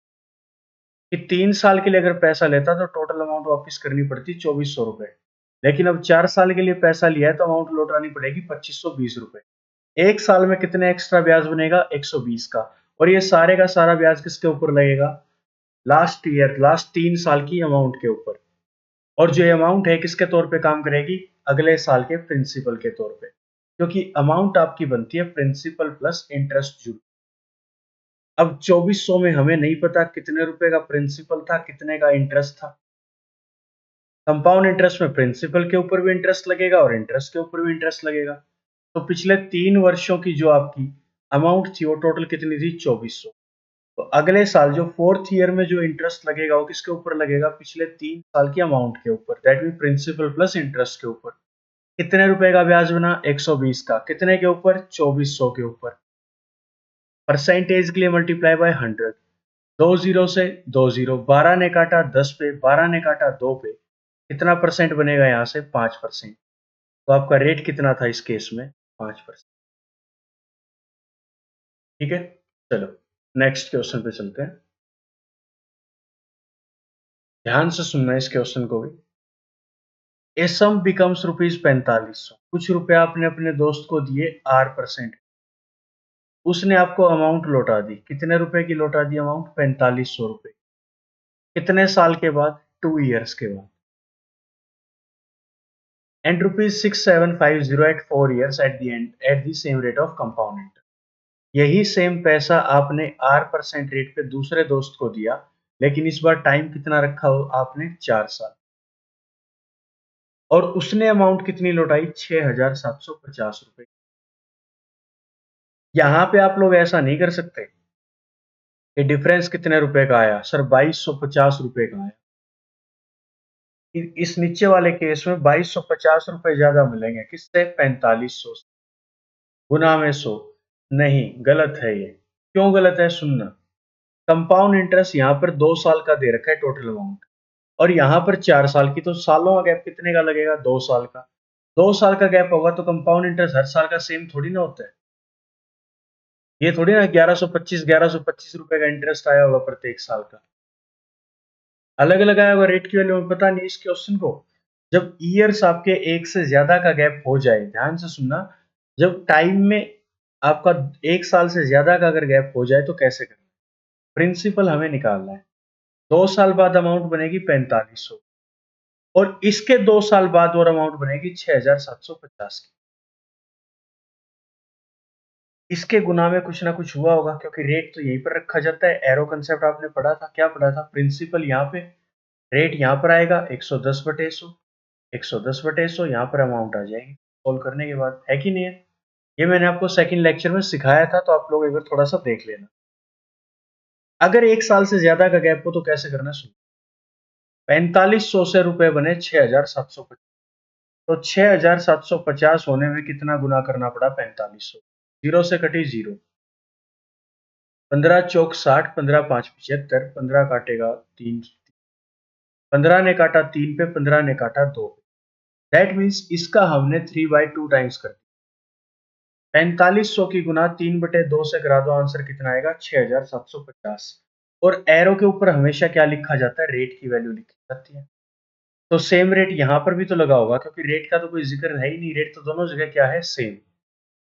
कि 3 साल के लिए अगर पैसा लेता तो टोटल अमाउंट वापस करनी पड़ती 2400 रुपए। लेकिन अब 4 साल के लिए पैसा लिया है तो अमाउंट लौटानी पड़ेगी 2520 रुपए। 1 साल में कितने एक्स्ट्रा ब्याज बनेगा, 120 का। और ये सारे का सारा ब्याज किसके ऊपर लगेगा, लास्ट ईयर, लास्ट 3 साल की अमाउंट के ऊपर। और जो अमाउंट है किसके तौर पे काम करेगी, अगले साल के प्रिंसिपल के तौर पे, क्योंकि अमाउंट आपकी बनती है प्रिंसिपल प्लस इंटरेस्ट जुड़। अब 2400 में हमें नहीं पता कितने रुपए का प्रिंसिपल था, कितने का इंटरेस्ट था। कंपाउंड इंटरेस्ट में प्रिंसिपल के ऊपर भी इंटरेस्ट लगेगा और इंटरेस्ट के ऊपर भी इंटरेस्ट लगेगा। तो पिछले 3 वर्षों की जो आपकी अमाउंट थी वो टोटल कितनी थी, 2400। तो अगले साल जो 4th ईयर में जो इंटरेस्ट लगेगा वो किसके ऊपर लगेगा, पिछले 3 साल की अमाउंट के ऊपर, that mean principal plus interest के ऊपर। कितने रुपए का ब्याज बना, 120 का। कितने के ऊपर, 2400 के ऊपर। परसेंटेज के लिए मल्टीप्लाई बाय 100। 2 जीरो से 2 जीरो, 12 ने काटा 10 पे, 12 ने काटा 2 पे, कितना परसेंट बनेगा यहाँ से, 5%। तो आपका रेट कितना था इस केस में, 5%। ठीक है। चलो नेक्स्ट क्वेश्चन पे चलते हैं। ध्यान से सुनना इस क्वेश्चन को भी। ए सम बिकम्स ₹4500। कुछ रुपए आपने अपने दोस्त को दिए R%, उसने आपको अमाउंट लौटा दी, कितने रुपए की लौटा दी अमाउंट, 4500 रुपए। कितने साल के बाद, 2 ईयर्स के बाद। And ₹6750 at 4 years at the end at the same rate of compound interest. यही सेम पैसा आपने R% रेट पे दूसरे दोस्त को दिया, लेकिन इस बार टाइम कितना रखा हो आपने, 4 साल। और उसने अमाउंट कितनी लौटाई, 6750 रुपए। यहाँ पे आप लोग ऐसा नहीं कर सकते कि डिफरेंस कितने रुपए का आया, सर 2250 रुपए का आया। इस नीचे वाले केस में 2250 रुपए ज्यादा मिलेंगे, किससे? 4500 से। गुना में 100 नहीं, गलत है ये। क्यों गलत है? सुनना। कंपाउंड इंटरेस्ट यहाँ पर 2 साल का दे रखा है टोटल अमाउंट, और यहाँ पर 4 साल की, तो सालों का गैप कितने का लगेगा? 2 साल का। 2 साल का गैप होगा तो कंपाउंड इंटरेस्ट हर साल का सेम थोड़ी ना होता है। ये थोड़ी ना 1125 रुपए का इंटरेस्ट आया होगा प्रत्येक साल का, अलग अलग आया होगा रेट की वैल्यू में। पता नहीं इस क्वेश्चन को। जब ईयर्स आपके एक से ज्यादा का गैप हो जाए, ध्यान से सुनना, जब टाइम में आपका 1 साल से ज्यादा का अगर गैप हो जाए तो कैसे करना। प्रिंसिपल हमें निकालना है। 2 साल बाद अमाउंट बनेगी 4500, और इसके 2 साल बाद और अमाउंट बनेगी 6750 की। इसके गुना में कुछ ना कुछ हुआ होगा, क्योंकि रेट तो यहीं पर रखा जाता है। एरो कंसेप्ट आपने पढ़ा था, क्या पढ़ा था? प्रिंसिपल यहाँ पे, रेट यहाँ पर आएगा 110/100, 110/100, यहाँ पर अमाउंट आ जाएगी सोल्व करने के बाद, है कि नहीं है? ये मैंने आपको सेकंड लेक्चर में सिखाया था, तो आप लोग एक बार थोड़ा सा देख लेना। अगर 1 साल से ज्यादा का गैप हो तो कैसे करना? सुन, 4500 से रुपए बने 6750, तो 6750 होने में कितना गुना करना पड़ा? 4500। जीरो से कटी जीरो, 15 चौक 60, 15 5 75, 15 काटेगा 3, 15 ने काटा 3 पे, 15 ने काटा 2 पे। दैट मीन्स इसका हमने 3/2 टाइम्स कर दिया। 4500 की गुना 3/2 से करा दो, आंसर कितना आएगा? 6750। और एरो के ऊपर हमेशा क्या लिखा जाता है? रेट की वैल्यू लिखी जाती है। तो सेम रेट यहां पर भी तो लगा होगा, क्योंकि रेट का तो कोई जिक्र है ही नहीं, रेट तो दोनों जगह क्या है? सेम।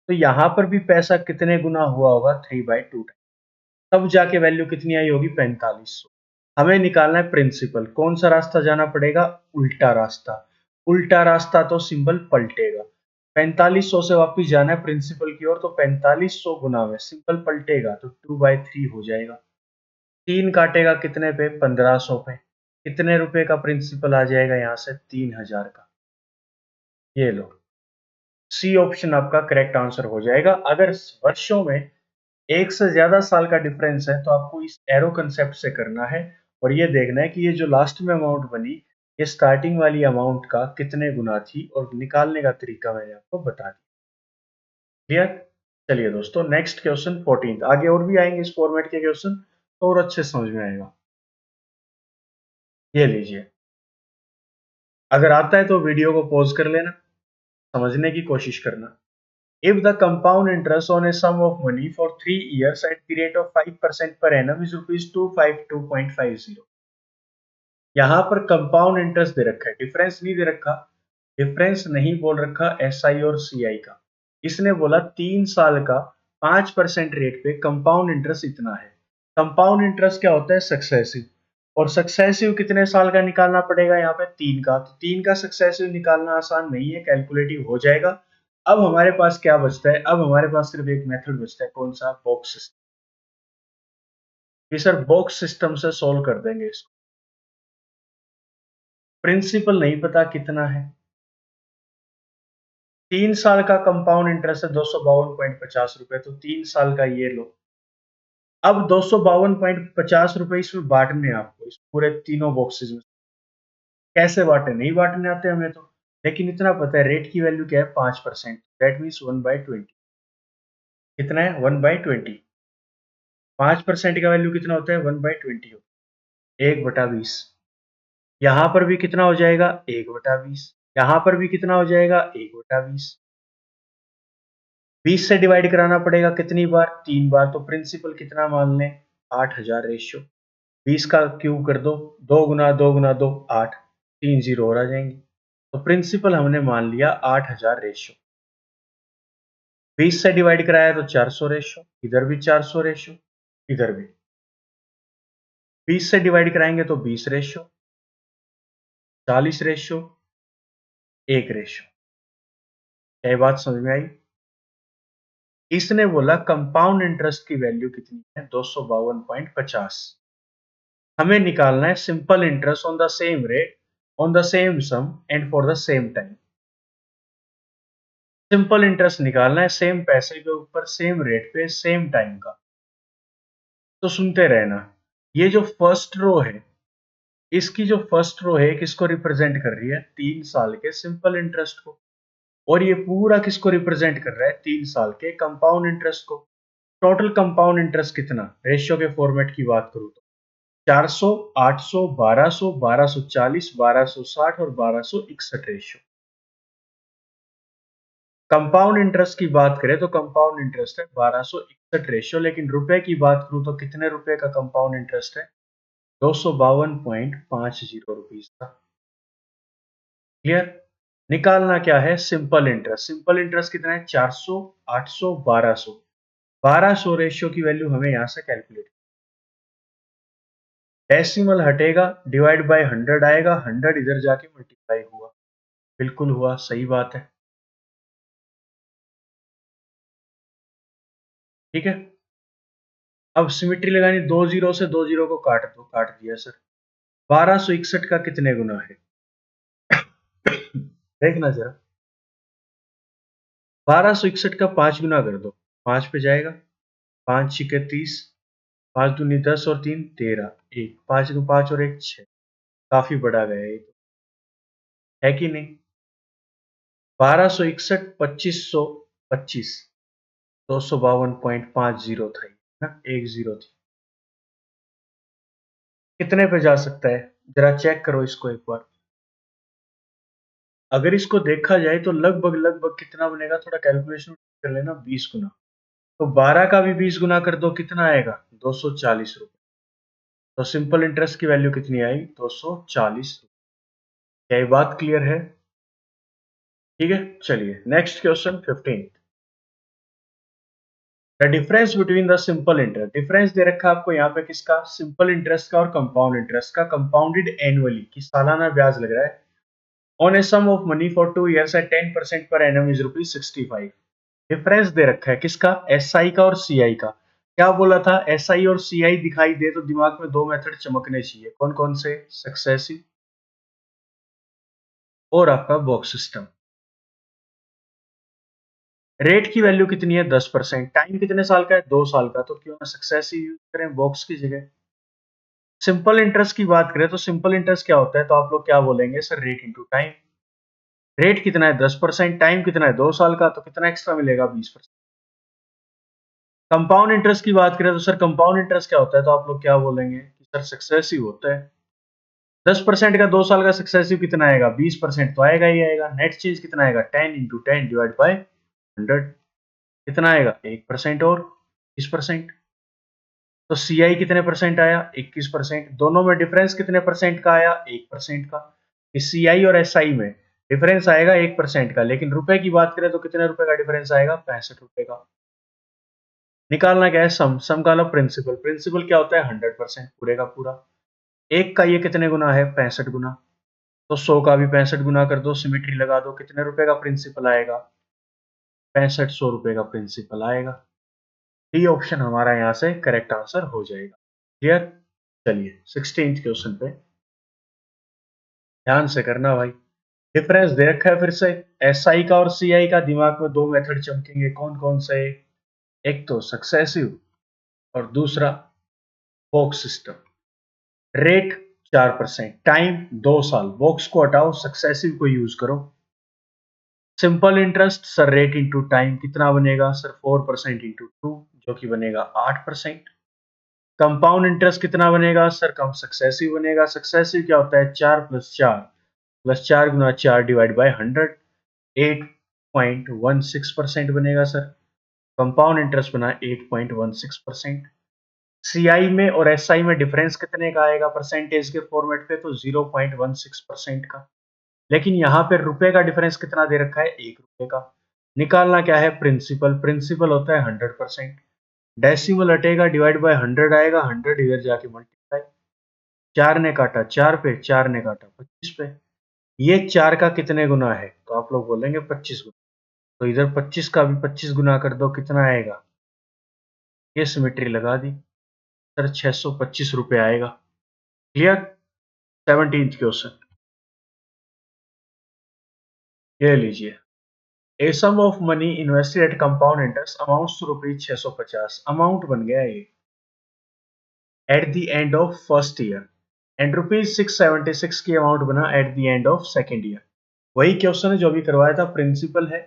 तो यहां पर भी पैसा कितने गुना हुआ होगा? 3/2 टाइम। तब जाके वैल्यू कितनी आई होगी? 4500। हमें निकालना है प्रिंसिपल। कौन सा रास्ता जाना पड़ेगा? उल्टा रास्ता। उल्टा रास्ता तो सिंबल पलटेगा। 4500 से वापिस जाना है प्रिंसिपल की ओर, तो 4500 गुना में सिंबल पलटेगा तो 2/3 हो जाएगा। 3 काटेगा कितने पे? 1500 पे। कितने रुपए का प्रिंसिपल आ जाएगा यहाँ से? 3000 का। ये लो, सी ऑप्शन आपका करेक्ट आंसर हो जाएगा। अगर वर्षों में एक से ज्यादा साल का डिफरेंस है तो आपको इस एरो कंसेप्ट से करना है, और ये देखना है कि ये जो लास्ट में अमाउंट बनी, ये स्टार्टिंग वाली अमाउंट का कितने गुना थी, और निकालने का तरीका मैंने आपको बता दिया। क्लियर? चलिए दोस्तों, नेक्स्ट क्वेश्चन 14। आगे और भी आएंगे इस फॉर्मेट के क्वेश्चन, तो और अच्छे समझ में आएगा। ये लीजिए, अगर आता है तो वीडियो को पॉज कर लेना, समझने की कोशिश करना। If the compound interest on a sum of money for 3 years at the rate of 5% per annum is rupees 252.50, यहाँ पर कंपाउंड इंटरेस्ट दे रखा है, डिफरेंस नहीं दे रखा। डिफरेंस नहीं बोल रखा एस आई और सी आई का, इसने बोला 3 साल का 5% रेट पे कंपाउंड इंटरेस्ट इतना है। कंपाउंड इंटरेस्ट क्या होता है? सक्सेसिव। और सक्सेसिव कितने साल का निकालना पड़ेगा? यहाँ पे 3 का। तो 3 का सक्सेसिव निकालना आसान नहीं है, कैलकुलेटिव हो जाएगा। अब हमारे पास क्या बचता है? अब हमारे पास सिर्फ एक मेथड बचता है, कौन सा? Box system. Sir box system से सोल्व कर देंगे इसको। प्रिंसिपल नहीं पता कितना है, 3 साल का कंपाउंड इंटरेस्ट है 252.50 रुपए, तो 3 साल का ये लो। अब 252.50 रुपए इसमें बांटने हैं आपको, इस पूरे तीनों बॉक्सेस में। कैसे बांटे? नहीं बांटने आते हमें तो, लेकिन इतना पता है रेट की वैल्यू क्या है? 5%। That means 1/20। कितना है? 1/20। 5% का वैल्यू कितना होता है? 1/20 होता है, 1/20। यहां पर भी कितना हो जाएगा? 1/20। यहां पर भी कितना हो जाएगा? 1/20। 20 से डिवाइड कराना पड़ेगा कितनी बार? 3 बार। तो प्रिंसिपल कितना मान लें? 8000 रेशियो। 20 का क्यूब कर दो, 2 गुना 2 गुना 2 8, 3 जीरो और आ जाएंगे। तो प्रिंसिपल हमने मान लिया 8000 रेशियो। 20 से डिवाइड कराया तो 400 रेशियो, इधर भी 400 रेशियो, इधर भी 20 से डिवाइड कराएंगे तो 20 रेशियो, 40 रेशियो, 1 रेशियो। क्या बात समझ में आई? इसने बोला कंपाउंड इंटरेस्ट की वैल्यू कितनी है? 252.50। हमें निकालना है simple interest on the same rate, on the same sum and for the same time. Simple interest निकालना है सेम पैसे के ऊपर, सेम रेट पे, सेम टाइम का। तो सुनते रहना, ये जो फर्स्ट रो है, इसकी जो फर्स्ट रो है किसको रिप्रेजेंट कर रही है? 3 साल के सिंपल इंटरेस्ट को। और ये पूरा किसको रिप्रेजेंट कर रहा है? 3 साल के कंपाउंड इंटरेस्ट को। टोटल कंपाउंड इंटरेस्ट कितना? रेशियो के फॉर्मेट की बात करूं तो 400, 800, 1200, 1240, 1260 और 1261 रेशियो। कंपाउंड इंटरेस्ट की बात करें तो कंपाउंड इंटरेस्ट है 1261 रेशियो, लेकिन रुपए की बात करूं तो कितने रुपए का कंपाउंड इंटरेस्ट है? 252.50 रुपीज का। क्लियर? निकालना क्या है? Simple interest. सिंपल इंटरेस्ट कितना है? 400, 800, 1200। 1200 रेशियो की वैल्यू हमें यहां से कैलकुलेट, डेसिमल हटेगा, डिवाइड बाय 100 आएगा, 100 इधर जाके मल्टीप्लाई हुआ। बिल्कुल हुआ, सही बात है। ठीक है, अब सिमेट्री लगानी, 2 जीरो से 2 जीरो को काट दो। काट दिया सर। 1261 का कितने गुना है? देखना जरा, 1261 का 5 गुना कर दो। 5 पे जाएगा, 5 छिके 30, 5 दूनी 10 और 3 13, 1 5 को 5 और 1 6। काफी बड़ा गया ये, है कि नहीं? 1261, 2525, 252.50 था ना, एक जीरो थी। कितने पे जा सकता है? जरा चेक करो इसको एक बार। अगर इसको देखा जाए तो लगभग लगभग कितना बनेगा, थोड़ा कैलकुलेशन कर लेना। 20 गुना। तो 12 का भी 20 गुना कर दो, कितना आएगा? 240 रुपए। तो सिंपल इंटरेस्ट की वैल्यू कितनी आई? 240 रुपए। क्या ये बात क्लियर है? ठीक है, चलिए next question 15। The difference between the simple interest. Difference दे रखा है आपको यहाँ पे किसका? सिंपल इंटरेस्ट का और कंपाउंड इंटरेस्ट का, कंपाउंडेड एनुअली, की सालाना ब्याज लग रहा है। On a sum of money for 2 years at 10% पर एनम इज ₹65। डिफरेंस दे रखा है किसका? एसआई का और सीआई का। क्या बोला था? एसआई और सीआई दिखाई दे तो दिमाग में दो मेथड चमकने चाहिए। कौन कौन से? सक्सेसिव और आपका बॉक्स सिस्टम। रेट की वैल्यू कितनी है? 10%। टाइम कितने साल का है? 2 साल का। तो क्यों ना सक्सेसिव यूज करें बॉक्स की जगह। सिंपल इंटरेस्ट की बात करें तो सिंपल इंटरेस्ट क्या होता है? तो आप लोग क्या बोलेंगे sir? Rate into time. Rate कितना है? 10%। टाइम कितना है? 2 साल का। तो कितना एक्स्ट्रा मिलेगा? 20%। कंपाउंड इंटरेस्ट की बात करें तो सर कंपाउंड इंटरेस्ट क्या होता है? तो आप लोग क्या बोलेंगे कि सर सक्सेसिव होता है। 10% का 2 साल का सक्सेसिव कितना आएगा? 20%। तो आएगा ही आएगा। नेट चेंज कितना आएगा? 10 × 10 डिवाइड बाय 100। कितना आएगा? 1% और 20%। तो सी आई कितने परसेंट आया? 21%। दोनों में डिफरेंस कितने परसेंट का आया? 1% का। इस सी आई और एस आई में डिफरेंस आएगा 1% का, लेकिन रुपए की बात करें तो कितने रुपए का डिफरेंस आएगा? 65 रुपए का। निकालना क्या है? सम। सम का मतलब प्रिंसिपल। प्रिंसिपल क्या होता है? 100%, पूरे का पूरा। एक का ये कितने गुना है? 65 गुना। तो 100 का भी 65 गुना कर दो, सिमेट्री लगा दो। कितने रुपए का प्रिंसिपल आएगा? 6500 रुपए का प्रिंसिपल आएगा। डी ऑप्शन हमारा यहाँ से करेक्ट आंसर हो जाएगा। क्लियर? चलिए 16th क्वेश्चन पे ध्यान से करना भाई। डिफरेंस दे रखा है फिर से। एस आई का और सी आई का। दिमाग में दो मेथड चमकेंगे। कौन कौन से? एक तो सक्सेसिव और दूसरा बॉक्स सिस्टम। रेट 4%, टाइम 2 साल। बॉक्स को हटाओ, सक्सेसिव को यूज करो। Simple interest sir rate into time कितना बनेगा सर? 4% इंटू 2, जो कि बनेगा 8%। कंपाउंड इंटरेस्ट कितना बनेगा सर? कम सक्सेसिव बनेगा। सक्सेसिव क्या होता है? 4 + 4 + 4 गुना 4 डिवाइड बाय 100, 8.16% बनेगा सर। कंपाउंड इंटरेस्ट बना 8.16%। सीआई में और एसआई में डिफरेंस कितने का आएगा परसेंटेज के फॉर्मेट पे? तो 0.16% का। लेकिन यहाँ पे रुपए का डिफरेंस कितना दे रखा है? 1 रुपए का। निकालना क्या है? प्रिंसिपल। प्रिंसिपल होता है 100%। डेसिमल हटेगा, डिवाइड बाय 100 आएगा, 100 इधर जाके मल्टीप्लाई। 4 ने काटा 4 पे, 4 ने काटा 25 पे। ये 4 का कितने गुना है? तो आप लोग बोलेंगे 25 गुना। तो इधर 25 का भी 25 गुना कर दो, कितना आएगा? ये सिमेट्री लगा दी सर, 625 रुपए आएगा। क्लियर? 17th क्वेश्चन ये लीजिए। A sum of money invested at compound interest amounts to ₹650। Amount बन गया ये at the end of first year. And ₹676 की अमाउंट बना at the end of second year. वही क्वेश्चन है जो अभी करवाया था, प्रिंसिपल है,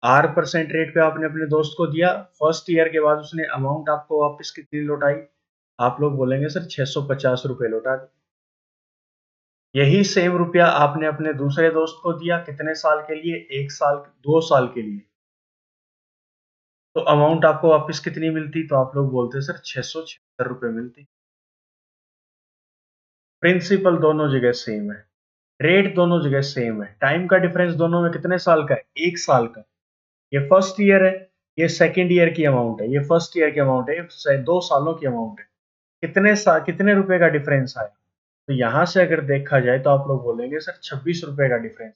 R% रेट पे आपने अपने दोस्त को दिया, फर्स्ट ईयर के बाद उसने अमाउंट आपको वापस कितनी लौटाई, आप लोग बोलेंगे सर 650 रुपए लौटा दी। यही सेम रुपया आपने अपने दूसरे दोस्त को दिया, कितने साल के लिए, 1 साल 2 साल के लिए, तो अमाउंट आपको वापस कितनी मिलती, तो आप लोग बोलते सर 676 रुपए मिलती। प्रिंसिपल दोनों जगह सेम है, रेट दोनों जगह सेम है, टाइम का डिफरेंस दोनों में कितने साल का है, 1 साल का। ये फर्स्ट ईयर है, ये सेकेंड ईयर की अमाउंट है, ये फर्स्ट ईयर की अमाउंट है, ये 2 सालों की अमाउंट है। कितने रुपए का डिफरेंस आया, तो यहां से अगर देखा जाए तो आप लोग बोलेंगे सर 26 रुपए का डिफरेंस।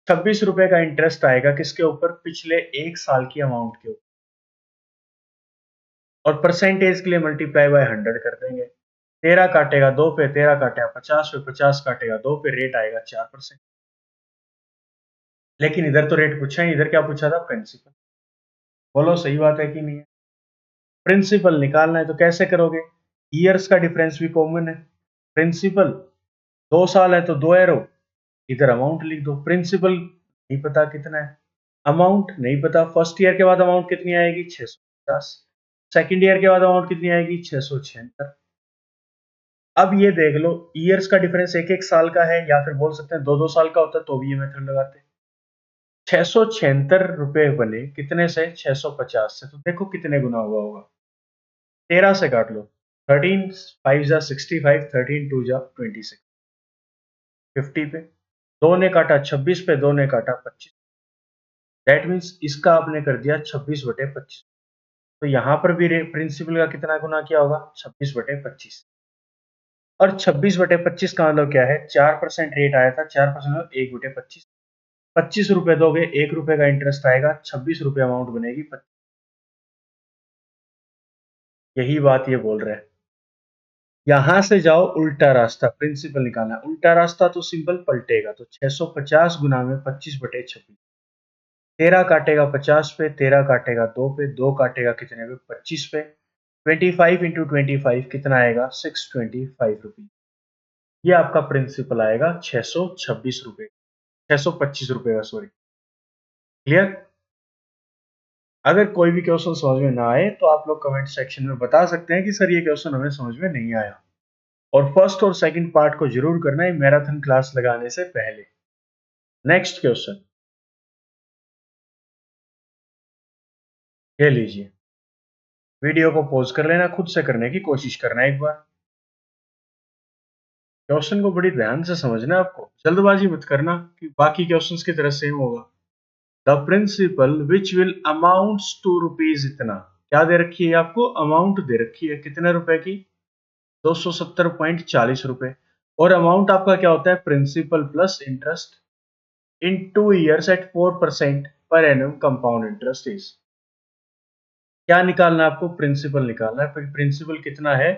26 रुपए का इंटरेस्ट आएगा किसके ऊपर, पिछले 1 साल की अमाउंट के ऊपर, और परसेंटेज के लिए मल्टीप्लाई बाय 100 कर देंगे। 13 काटेगा 2 पे, 13 काटेगा 50 पे, 50 काटेगा 2 पे, रेट आएगा 4%। लेकिन इधर तो रेट पूछा ही, इधर क्या पूछा था, प्रिंसिपल। बोलो सही बात है कि नहीं है। प्रिंसिपल निकालना है तो कैसे करोगे, ईयर्स का डिफरेंस भी कॉमन है, प्रिंसिपल 2 साल है तो 2 एरो, इधर अमाउंट लिख दो। प्रिंसिपल नहीं पता कितना है, अमाउंट नहीं पता, फर्स्ट ईयर के बाद अमाउंट कितनी आएगी 650, सेकेंड ईयर के बाद अमाउंट कितनी आएगी 676। अब ये देख लो, ईयर्स का डिफरेंस 1-1 साल का है, या फिर बोल सकते हैं 2-2 साल का होता तो भी ये मेथड लगाते। 676 रुपए बने कितने से, 650 से, तो देखो कितने गुना हुआ होगा, 13 से काट लो, 13 5 जा 65, 13 2 जा 26, 50 पे, दो ने काटा 26 पे, दो ने काटा 25, दैट मीन्स इसका आपने कर दिया 26/25। तो यहां पर भी प्रिंसिपल का कितना गुना किया होगा, 26/25। और 26/25 का मतलब क्या है, 4% रेट आया था, 4% 1/25, 25 रुपए दोगे, 1 रुपए का इंटरेस्ट आएगा, 26 रुपए अमाउंट बनेगी। यही बात ये बोल रहे हैं। यहां से जाओ उल्टा रास्ता, प्रिंसिपल निकालना, उल्टा रास्ता तो सिंपल पलटेगा, तो 650 गुना में 25/26, 13 काटेगा 50 पे, 13 काटेगा 2 पे, 2 काटेगा कितने पे, 25 पे, 25 इंटू 25 कितना आएगा, 625 रुपीज। ये आपका प्रिंसिपल आएगा 626 रुपए, 625 रुपए का, सॉरी। क्लियर। अगर कोई भी क्वेश्चन समझ में ना आए तो आप लोग कमेंट सेक्शन में बता सकते हैं कि सर ये क्वेश्चन हमें समझ में नहीं आया, और फर्स्ट और सेकंड पार्ट को जरूर करना है मैराथन क्लास लगाने से पहले। नेक्स्ट क्वेश्चन ये लीजिए, वीडियो को पॉज कर लेना, खुद से करने की कोशिश करना एक बार। क्वेश्चन को बड़ी ध्यान से समझना है आपको, जल्दबाजी मत करना कि बाकी क्वेश्चंस की तरह सेम होगा। The principal which will amounts to rupees इतना, क्या दे रखी है आपको, अमाउंट दे रखी है कितने रुपए की, 270.40 रुपए, और अमाउंट आपका क्या होता है, principal plus interest in 2 years at 4% per annum compound interest is. क्या निकालना है आपको, प्रिंसिपल निकालना है। प्रिंसिपल कितना है,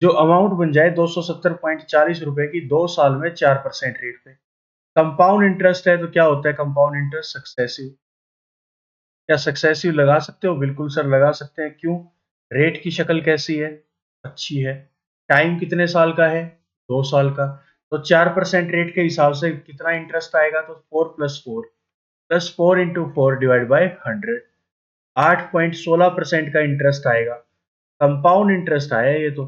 जो अमाउंट बन जाए 270.40 रुपए की, 2 साल में 4% रेट पे। कंपाउंड इंटरेस्ट है तो क्या होता है, कंपाउंड इंटरेस्ट सक्सेसिव। क्या सक्सेसिव लगा सकते हो, बिल्कुल सर लगा सकते हैं, क्यों, रेट की शक्ल कैसी है, अच्छी है, टाइम कितने साल का है, 2 साल का, तो 4% रेट के हिसाब से कितना इंटरेस्ट आएगा, तो 4 + 4 इंटू 4 डिवाइड बाई 100, 8.16% का इंटरेस्ट आएगा। कंपाउंड इंटरेस्ट आया ये तो।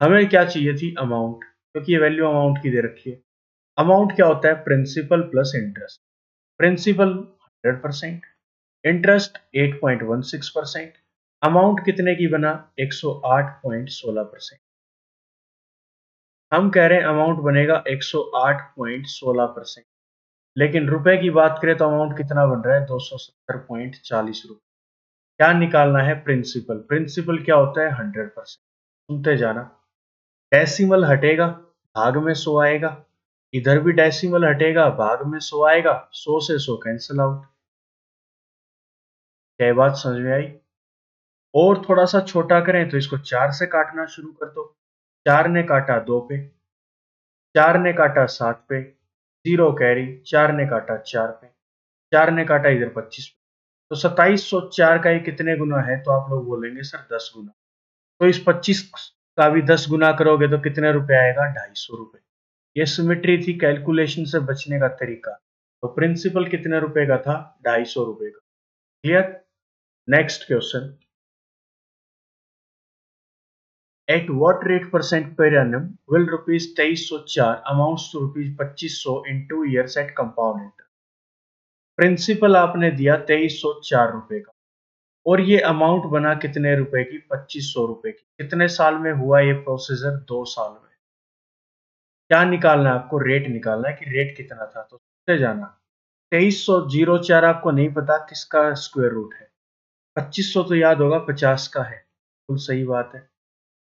हमें क्या चाहिए थी, अमाउंट, क्योंकि ये वैल्यू अमाउंट की दे रखी है। अमाउंट क्या होता है, principal plus interest. Principal 100%, interest 8.16%, amount कितने की बना, 108.16%। हम कह रहे हैं अमाउंट बनेगा 108.16%, लेकिन रुपए की बात करें तो अमाउंट कितना बन रहा है, 270.40 रुपए। क्या निकालना है, प्रिंसिपल। प्रिंसिपल क्या होता है, 100%। सुनते जाना, डेसिमल हटेगा, भाग में 100 आएगा, इधर भी डेसिमल हटेगा, भाग में 100 आएगा, 100 से 100 कैंसिल आउट। क्या बात समझ में आई। और थोड़ा सा छोटा करें तो इसको 4 से काटना शुरू कर दो, 4 ने काटा 2 पे, 4 ने काटा 7 पे, 0 कैरी, 4 ने काटा 4 पे, 4 ने काटा इधर 25 पे, तो 2704 का ये कितने गुना है, तो आप लोग बोलेंगे सर 10 गुना। तो इस 25 का भी 10 गुना करोगे तो कितने रुपए आएगा? 250 रुपए। ये सिमेट्री थी कैलकुलेशन से बचने का तरीका। तो प्रिंसिपल कितने रुपए का था? 250 रुपए का। Clear? Next question, eight what rate percent per annum will rupees 2304 amounts to rupees 2500 in 2 years at compound interest? Principal आपने दिया 2304 रुपए का और ये अमाउंट बना कितने रुपए की? 2500 रुपए की। कितने साल में हुआ ये प्रोसीजर? 2 साल में। क्या निकालना है आपको? रेट निकालना है कि रेट कितना था। तो उससे जाना 2304 आपको नहीं पता किसका स्क्वायर रूट है। 2500 तो याद होगा 50 का है। बिल्कुल सही बात है।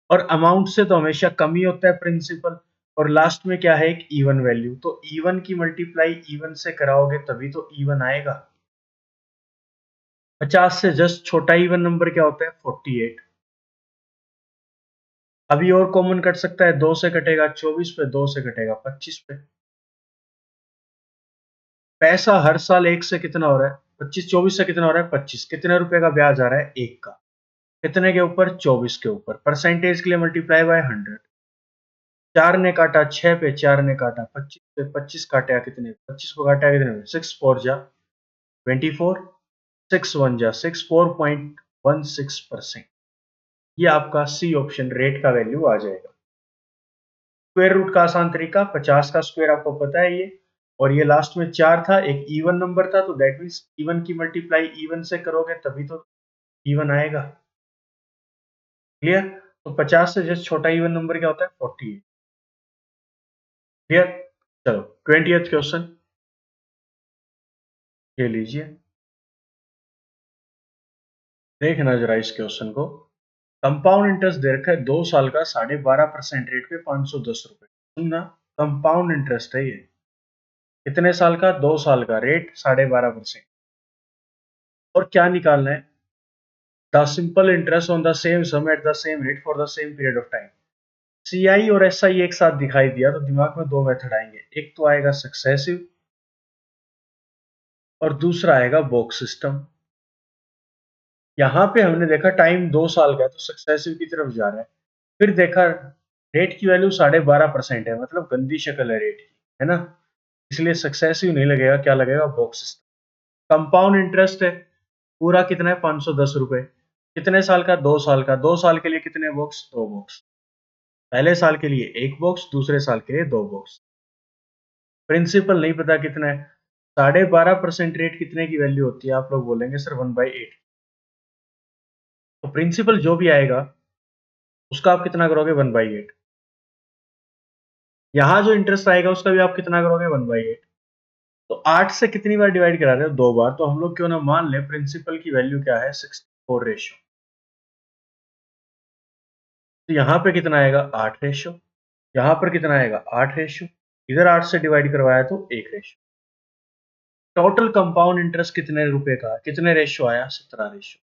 और अमाउंट से तो हमेशा कम ही होता है प्रिंसिपल। और लास्ट में क्या है? एक इवन वैल्यू। तो इवन की मल्टीप्लाई इवन से कराओगे तभी तो इवन आएगा। 50 से जस्ट छोटा इवन नंबर क्या होता है? 48। अभी और कॉमन कट सकता है। 2 से कटेगा 24 पे, 2 से कटेगा 25 पे। पैसा हर साल 1 से कितना हो रहा है? 25। 24 से कितना हो रहा है? 25। कितने रुपए का ब्याज आ रहा है? 1 का। कितने के ऊपर? 24 के ऊपर। परसेंटेज के लिए मल्टीप्लाई बाय 100। 4 ने काटा 6 पे, 4 ने काटा 25 पे, 25 काटा कितने? 25 को काटा कितने में? 6 4 जा 24, 6 1 जा 6, 4.16%। ये आपका सी ऑप्शन रेट का वैल्यू आ जाएगा। स्क्वायर रूट का आसान तरीका, 50 का स्क्वायर आपको पता है ये, और ये लास्ट में 4 था, एक इवन नंबर था, तो दैट मीन्स इवन की मल्टीप्लाई इवन से करोगे तभी तो इवन आएगा। क्लियर? तो 50 से जस्ट छोटा इवन नंबर क्या होता है? 48। क्लियर? चलो 20th क्वेश्चन ये लीजिए, देखना जरा इस क्वेश्चन को। कंपाउंड इंटरेस्ट दे रखा है 2 साल का 12.5% रेट पे 510 रुपए। सुनना, कंपाउंड इंटरेस्ट है ये। कितने साल का? 2 साल का, रेट 12.5%। और क्या निकालना है? The simple interest on the same sum at the same rate for the same period of time. CI और एसआई एक साथ दिखाई दिया तो दिमाग में दो मेथड आएंगे। एक तो आएगा सक्सेसिव और दूसरा आएगा बॉक्स सिस्टम। यहां पे हमने देखा टाइम 2 साल का है तो सक्सेसिव की तरफ जा रहा है। फिर देखा रेट की वैल्यू 12.5% है, मतलब गंदी शक्ल है रेट की, है ना? इसलिए सक्सेसिव नहीं लगेगा, क्या लगेगा? Box system. कंपाउंड इंटरेस्ट है पूरा कितना है? 510 रुपए। कितने साल का? 2 साल का। 2 साल के लिए कितने बॉक्स? 2 बॉक्स। पहले साल के लिए 1 बॉक्स, दूसरे साल के लिए 2 बॉक्स। प्रिंसिपल नहीं पता कितना है। 12.5% रेट कितने की वैल्यू होती है? आप लोग बोलेंगे सर 1/8। तो प्रिंसिपल जो भी आएगा उसका आप कितना करोगे? 1/8। यहां जो इंटरेस्ट आएगा उसका भी आप कितना करोगे? 1/8। तो 8 से कितनी बार डिवाइड करा रहे हो? 2 बार। तो हम लोग क्यों ना मान लें प्रिंसिपल की वैल्यू क्या है? 64 रेशियो। तो यहाँ पे कितना आएगा? 8 रेशियो। यहाँ पर कितना आएगा? 8 रेशियो। इधर 8 से डिवाइड करवाया तो 1 रेशियो। टोटल कंपाउंड इंटरेस्ट कितने रुपए का? कितने रेशियो आया? 17 रेशियो।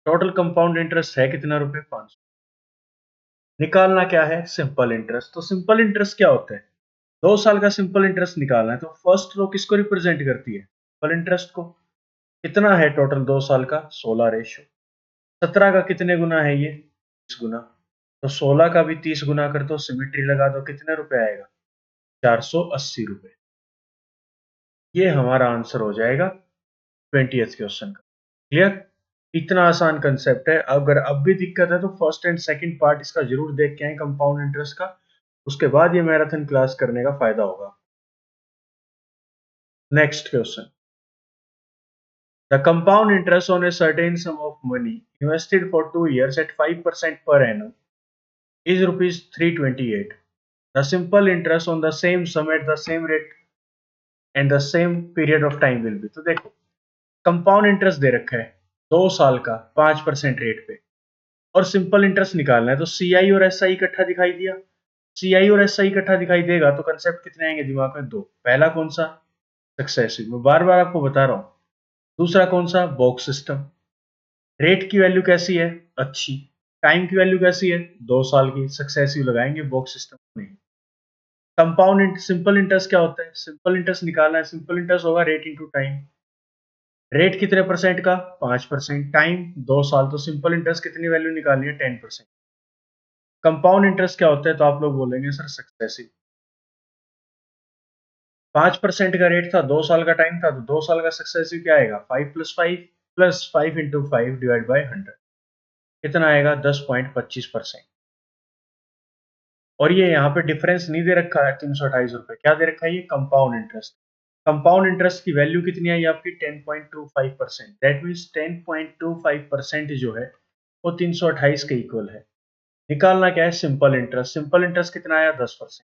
टोटल कंपाउंड इंटरेस्ट है कितना रुपए? 500। निकालना क्या है? Simple interest. तो सिंपल इंटरेस्ट क्या होता है? 2 साल का सिंपल इंटरेस्ट निकालना है तो फर्स्ट रो किसको रिप्रेजेंट करती है? सिंपल इंटरेस्ट को। कितना है टोटल 2 साल का? 16 रेशियो। 17 का कितने गुना है ये? 30 गुना। तो 16 का भी 30 गुना कर दो, सिमेट्री लगा दो, कितने रुपए आएगा? 480 रुपए। ये हमारा आंसर हो जाएगा 20th क्वेश्चन का। क्लियर? इतना आसान कंसेप्ट है। अगर अब भी दिक्कत है तो फर्स्ट एंड सेकंड पार्ट इसका जरूर देख के आए कंपाउंड इंटरेस्ट का, उसके बाद ये मैराथन क्लास करने का फायदा होगा। Next question, the compound interest on a certain some of money invested for 2 years at 5% per annum is rupees 328. The simple interest on the same sum at the same rate and the same period of time will be। तो देखो कंपाउंड इंटरेस्ट दे रखा है 2 साल का 5% रेट पे और सिंपल इंटरेस्ट निकालना है, तो सीआई और एसआई इकट्ठा दिखाई दिया। सीआई और एसआई इकट्ठा दिखाई देगा तो कंसेप्ट कितने आएंगे दिमाग में? दो। पहला कौन सा? सक्सेसिव, मैं बार बार आपको बता रहा हूं। दूसरा कौन सा? Box system. रेट की वैल्यू कैसी है? अच्छी। टाइम की वैल्यू कैसी है? 2 साल की। सक्सेसिव लगाएंगे, बॉक्स सिस्टम नहीं। कंपाउंड सिंपल इंटरेस्ट क्या होता है? सिंपल इंटरेस्ट निकालना है, सिंपल इंटरेस्ट होगा रेट इंटू टाइम। रेट कितने परसेंट का? 5%। टाइम 2 साल, तो सिंपल इंटरेस्ट कितनी वैल्यू निकालनी है? 10%। कंपाउंड इंटरेस्ट क्या होता है? तो आप लोग बोलेंगे सर सक्सेसिव। 5% का रेट था, 2 साल का टाइम था, तो 2 साल का सक्सेसिव क्या आएगा? 5 + 5 प्लस 5 × 5 डिवाइड बाई 100 कितना आएगा? 10.25%। और ये यहाँ पे डिफरेंस नहीं दे रखा है 328 रुपए, क्या दे रखा है? ये कंपाउंड इंटरेस्ट। कंपाउंड इंटरेस्ट की वैल्यू कितनी आई आपकी? 10.25%। दैट मीन्स 10.25% जो है वो 328 के इक्वल है। निकालना क्या है? Simple interest. सिंपल इंटरेस्ट कितना आया? 10%।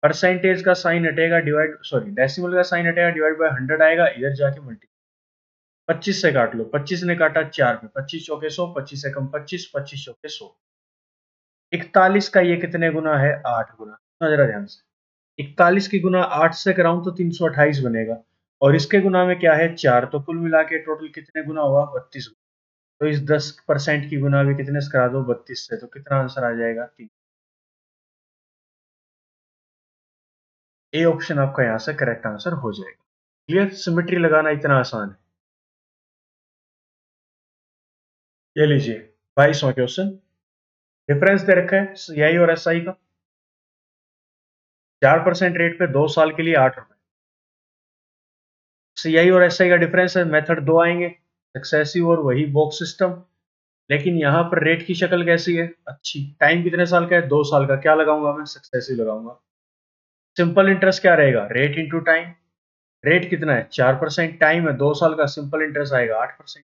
परसेंटेज का साइन हटेगा, डिवाइड सॉरी डेसिमल का साइन हटेगा, डिवाइड बाय 100 आएगा, इधर जाके मल्टी 25 से काट लो। 25 ने काटा 4 पे, 25 चौके 100, 25 से कम 25, 25 चौके 100। 41 का ये कितने गुना है? 8 गुना। सुनना जरा ध्यान से, 41 की गुना 8 से कराऊं तो 328 बनेगा, और इसके गुना में क्या है? 4। तो कुल मिला के टोटल कितने गुना हुआ? 32 गुना। तो इस 10% की गुना भी कितने से करा दो? 32 से। तो कितना आंसर आ जाएगा? 3। ए ऑप्शन आपका यहाँ से करेक्ट आंसर हो जाएगा। क्लियर? सिमेट्री लगाना इतना आसान है। ये लीजिए 22वां क्वेश्चन। डिफरेंस दे रखा है सीआई और एसआई का। 4% रेट पे 2 साल के लिए 8 रुपए। सीआई और एसआई का डिफरेंस है, मेथड दो आएंगे, सक्सेसिव और वही बॉक्स सिस्टम। लेकिन यहाँ पर रेट की शक्ल कैसी है? अच्छी। टाइम कितने साल का है? 2 साल का। क्या लगाऊंगा मैं? सक्सेसिव लगाऊंगा। सिंपल इंटरेस्ट क्या रहेगा? Rate into time. रेट कितना है? 4%। टाइम है 2 साल का, सिंपल इंटरेस्ट आएगा 8%।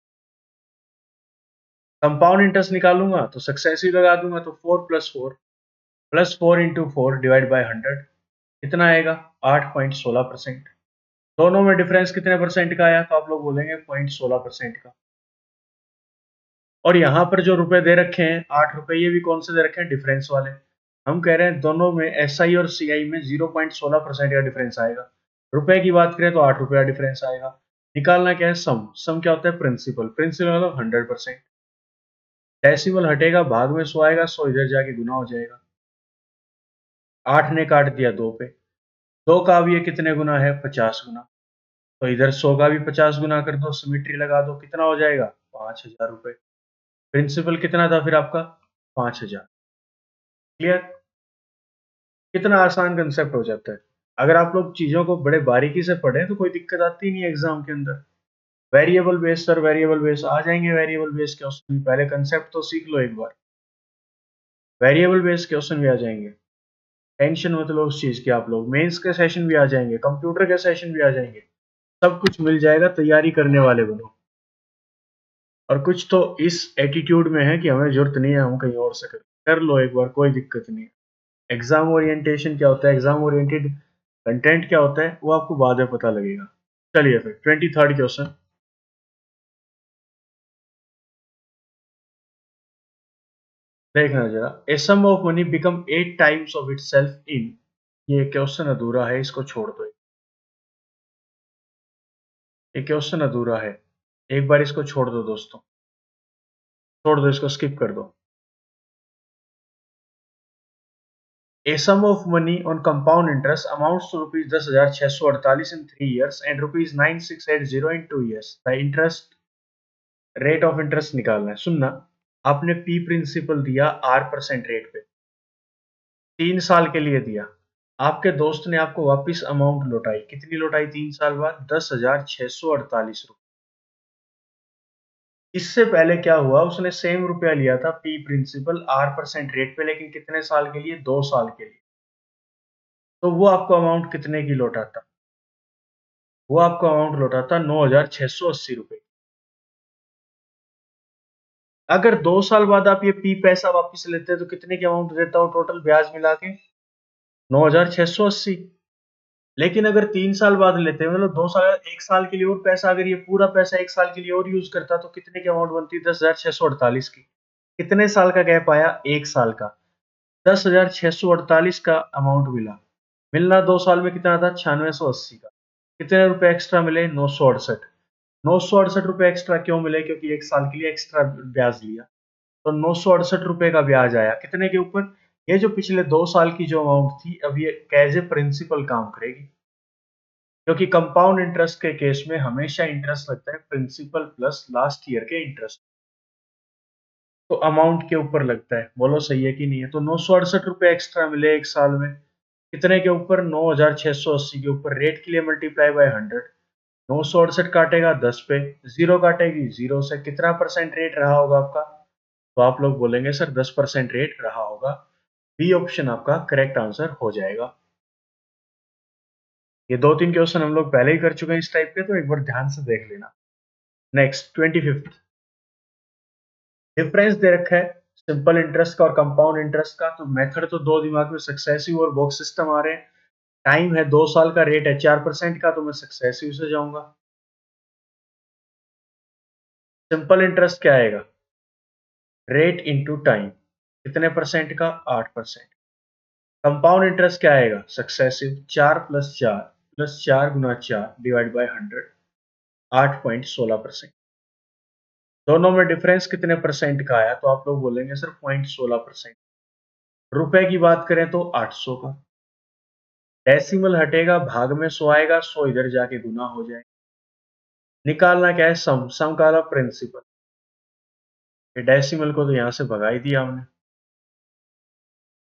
कंपाउंड इंटरेस्ट निकालूंगा तो सक्सेसिव लगा दूंगा, तो 4 + 4 प्लस 4 × 4 डिवाइड बाई 100 कितना आएगा? 8.16%। दोनों में डिफरेंस कितने परसेंट का आया? तो आप लोग बोलेंगे 0.16% का। और यहाँ पर जो रुपए दे रखे हैं 8 रुपए, ये भी कौन से दे रखे हैं? डिफरेंस वाले। हम कह रहे हैं दोनों में एसआई और सीआई में 0.16% का डिफरेंस आएगा। रुपए की बात करें तो 8 रुपए का डिफरेंस आएगा। निकालना क्या है? सम। सम क्या होता है? प्रिंसिपल। प्रिंसिपल मतलब 100%। डेसिमल हटेगा, भाग में 100 आएगा, 100 इधर जाके गुना हो जाएगा। 8 ने काट दिया 2 पे। 2 का अब ये कितने गुना है? 50 गुना। तो इधर 100 का भी 50 गुना कर दो, सिमेट्री लगा दो, कितना हो जाएगा? 5000 रुपए। प्रिंसिपल कितना था फिर आपका? 5000। क्लियर? कितना आसान कंसेप्ट हो जाता है। अगर आप लोग चीजों को बड़े बारीकी से पढ़ें तो कोई दिक्कत आती नहीं है एग्जाम के अंदर। Variable base sir, variable base आ जाएंगे। वेरिएबल बेस क्वेश्चन पहले कंसेप्ट तो सीख लो एक बार। वेरिएबल बेस क्वेश्चन भी आ जाएंगे। टेंशन मत लो उस चीज की। आप लोग मेंस के सेशन भी आ जाएंगे, कंप्यूटर के सेशन भी आ जाएंगे। सब कुछ मिल जाएगा, तैयारी करने वाले बनो। और कुछ तो इस एटीट्यूड में है कि हमें जरूरत नहीं है, हम कहीं और से करें। कर लो एक बार, कोई दिक्कत नहीं है। एग्जाम ओरिएंटेशन क्या होता है, एग्जाम ओरिएंटेड कंटेंट क्या होता है, वो आपको बाद में पता लगेगा। चलिए फिर 23rd क्वेश्चन देखना जरा। A sum of money become 8 times of itself in. ये क्वेश्चन अधूरा है, इसको छोड़ दो। ये क्वेश्चन अधूरा है, एक बार इसको छोड़ दो दोस्तों। छोड़ दो, इसको स्किप कर दो। A sum of money on compound interest amounts to rupees 10,648 in 3 years and rupees 9680 in 2 years. The interest rate of interest निकालना है। सुनना, आपने P प्रिंसिपल दिया R% रेट पे, 3 साल के लिए दिया। आपके दोस्त ने आपको वापस अमाउंट लौटाई, कितनी लौटाई 3 साल बाद? 10,648 रुपए। इससे पहले क्या हुआ? उसने सेम रुपया लिया था P प्रिंसिपल R% रेट पे, लेकिन कितने साल के लिए? 2 साल के लिए। तो वो आपको अमाउंट कितने की लौटाता? वो आपको अमाउंट लौटाता 9,680 रुपए। अगर 2 साल बाद आप ये पी पैसा वापस लेते तो कितने की अमाउंट देता हो टोटल ब्याज मिला के? 9,680। लेकिन अगर 3 साल बाद लेते मतलब 2 साल, 1 साल के लिए और पैसा, अगर ये पूरा पैसा 1 साल के लिए और यूज करता तो कितने की अमाउंट बनती? 10,648 की। कितने साल का गैप आया? 1 साल का। 10,648 का अमाउंट मिला। मिलना 2 साल में कितना था? 9680 का। कितने रुपए एक्स्ट्रा मिले? 968। 968 रुपए एक्स्ट्रा क्यों मिले? क्योंकि 1 साल के लिए एक्स्ट्रा ब्याज लिया। तो 968 रुपए का ब्याज आया कितने के ऊपर? ये जो पिछले 2 साल की जो अमाउंट थी, अब ये एज ए प्रिंसिपल काम करेगी। क्योंकि कंपाउंड इंटरेस्ट के केस में हमेशा इंटरेस्ट लगता है प्रिंसिपल प्लस लास्ट ईयर के इंटरेस्ट। तो अमाउंट के ऊपर लगता है, बोलो सही है कि नहीं है। तो 968 रुपये एक्स्ट्रा मिले एक साल में, कितने के ऊपर, 9680 के ऊपर। रेट के लिए मल्टीप्लाई बाय 100, 968 काटेगा 10 पे, जीरो काटेगी जीरो से, कितना परसेंट रेट रहा होगा आपका? तो आप लोग बोलेंगे सर 10% रेट रहा होगा। बी ऑप्शन आपका करेक्ट आंसर हो जाएगा। ये 2-3 क्वेश्चन हम लोग पहले ही कर चुके हैं इस टाइप के, तो एक बार ध्यान से देख लेना। नेक्स्ट 25th, डिफरेंस दे रखा है सिंपल इंटरेस्ट का और कंपाउंड इंटरेस्ट का। तो मेथड तो दो दिमाग में, सक्सेसिव और बॉक्स सिस्टम आ रहे हैं। टाइम है 2 साल का, रेट है 4% का, तो मैं सक्सेसिव से जाऊंगा। सिंपल इंटरेस्ट क्या आएगा? रेट इंटू टाइम, कितने परसेंट का? 8%। कंपाउंड इंटरेस्ट क्या आएगा? Successive, 4 + 4 + 4 Guna 4 divide by 100, 8.16%। दोनों में डिफरेंस कितने परसेंट का आया? तो आप लोग बोलेंगे सर 0.16%। रुपए की बात करें तो 800 का। डेसिमल हटेगा, भाग में 100 आएगा, 100 इधर जाके गुना हो जाएगा। निकालना क्या है? सम का वाला प्रिंसिपल। ये डेसिमल को तो यहां से भगा ही दिया हमने।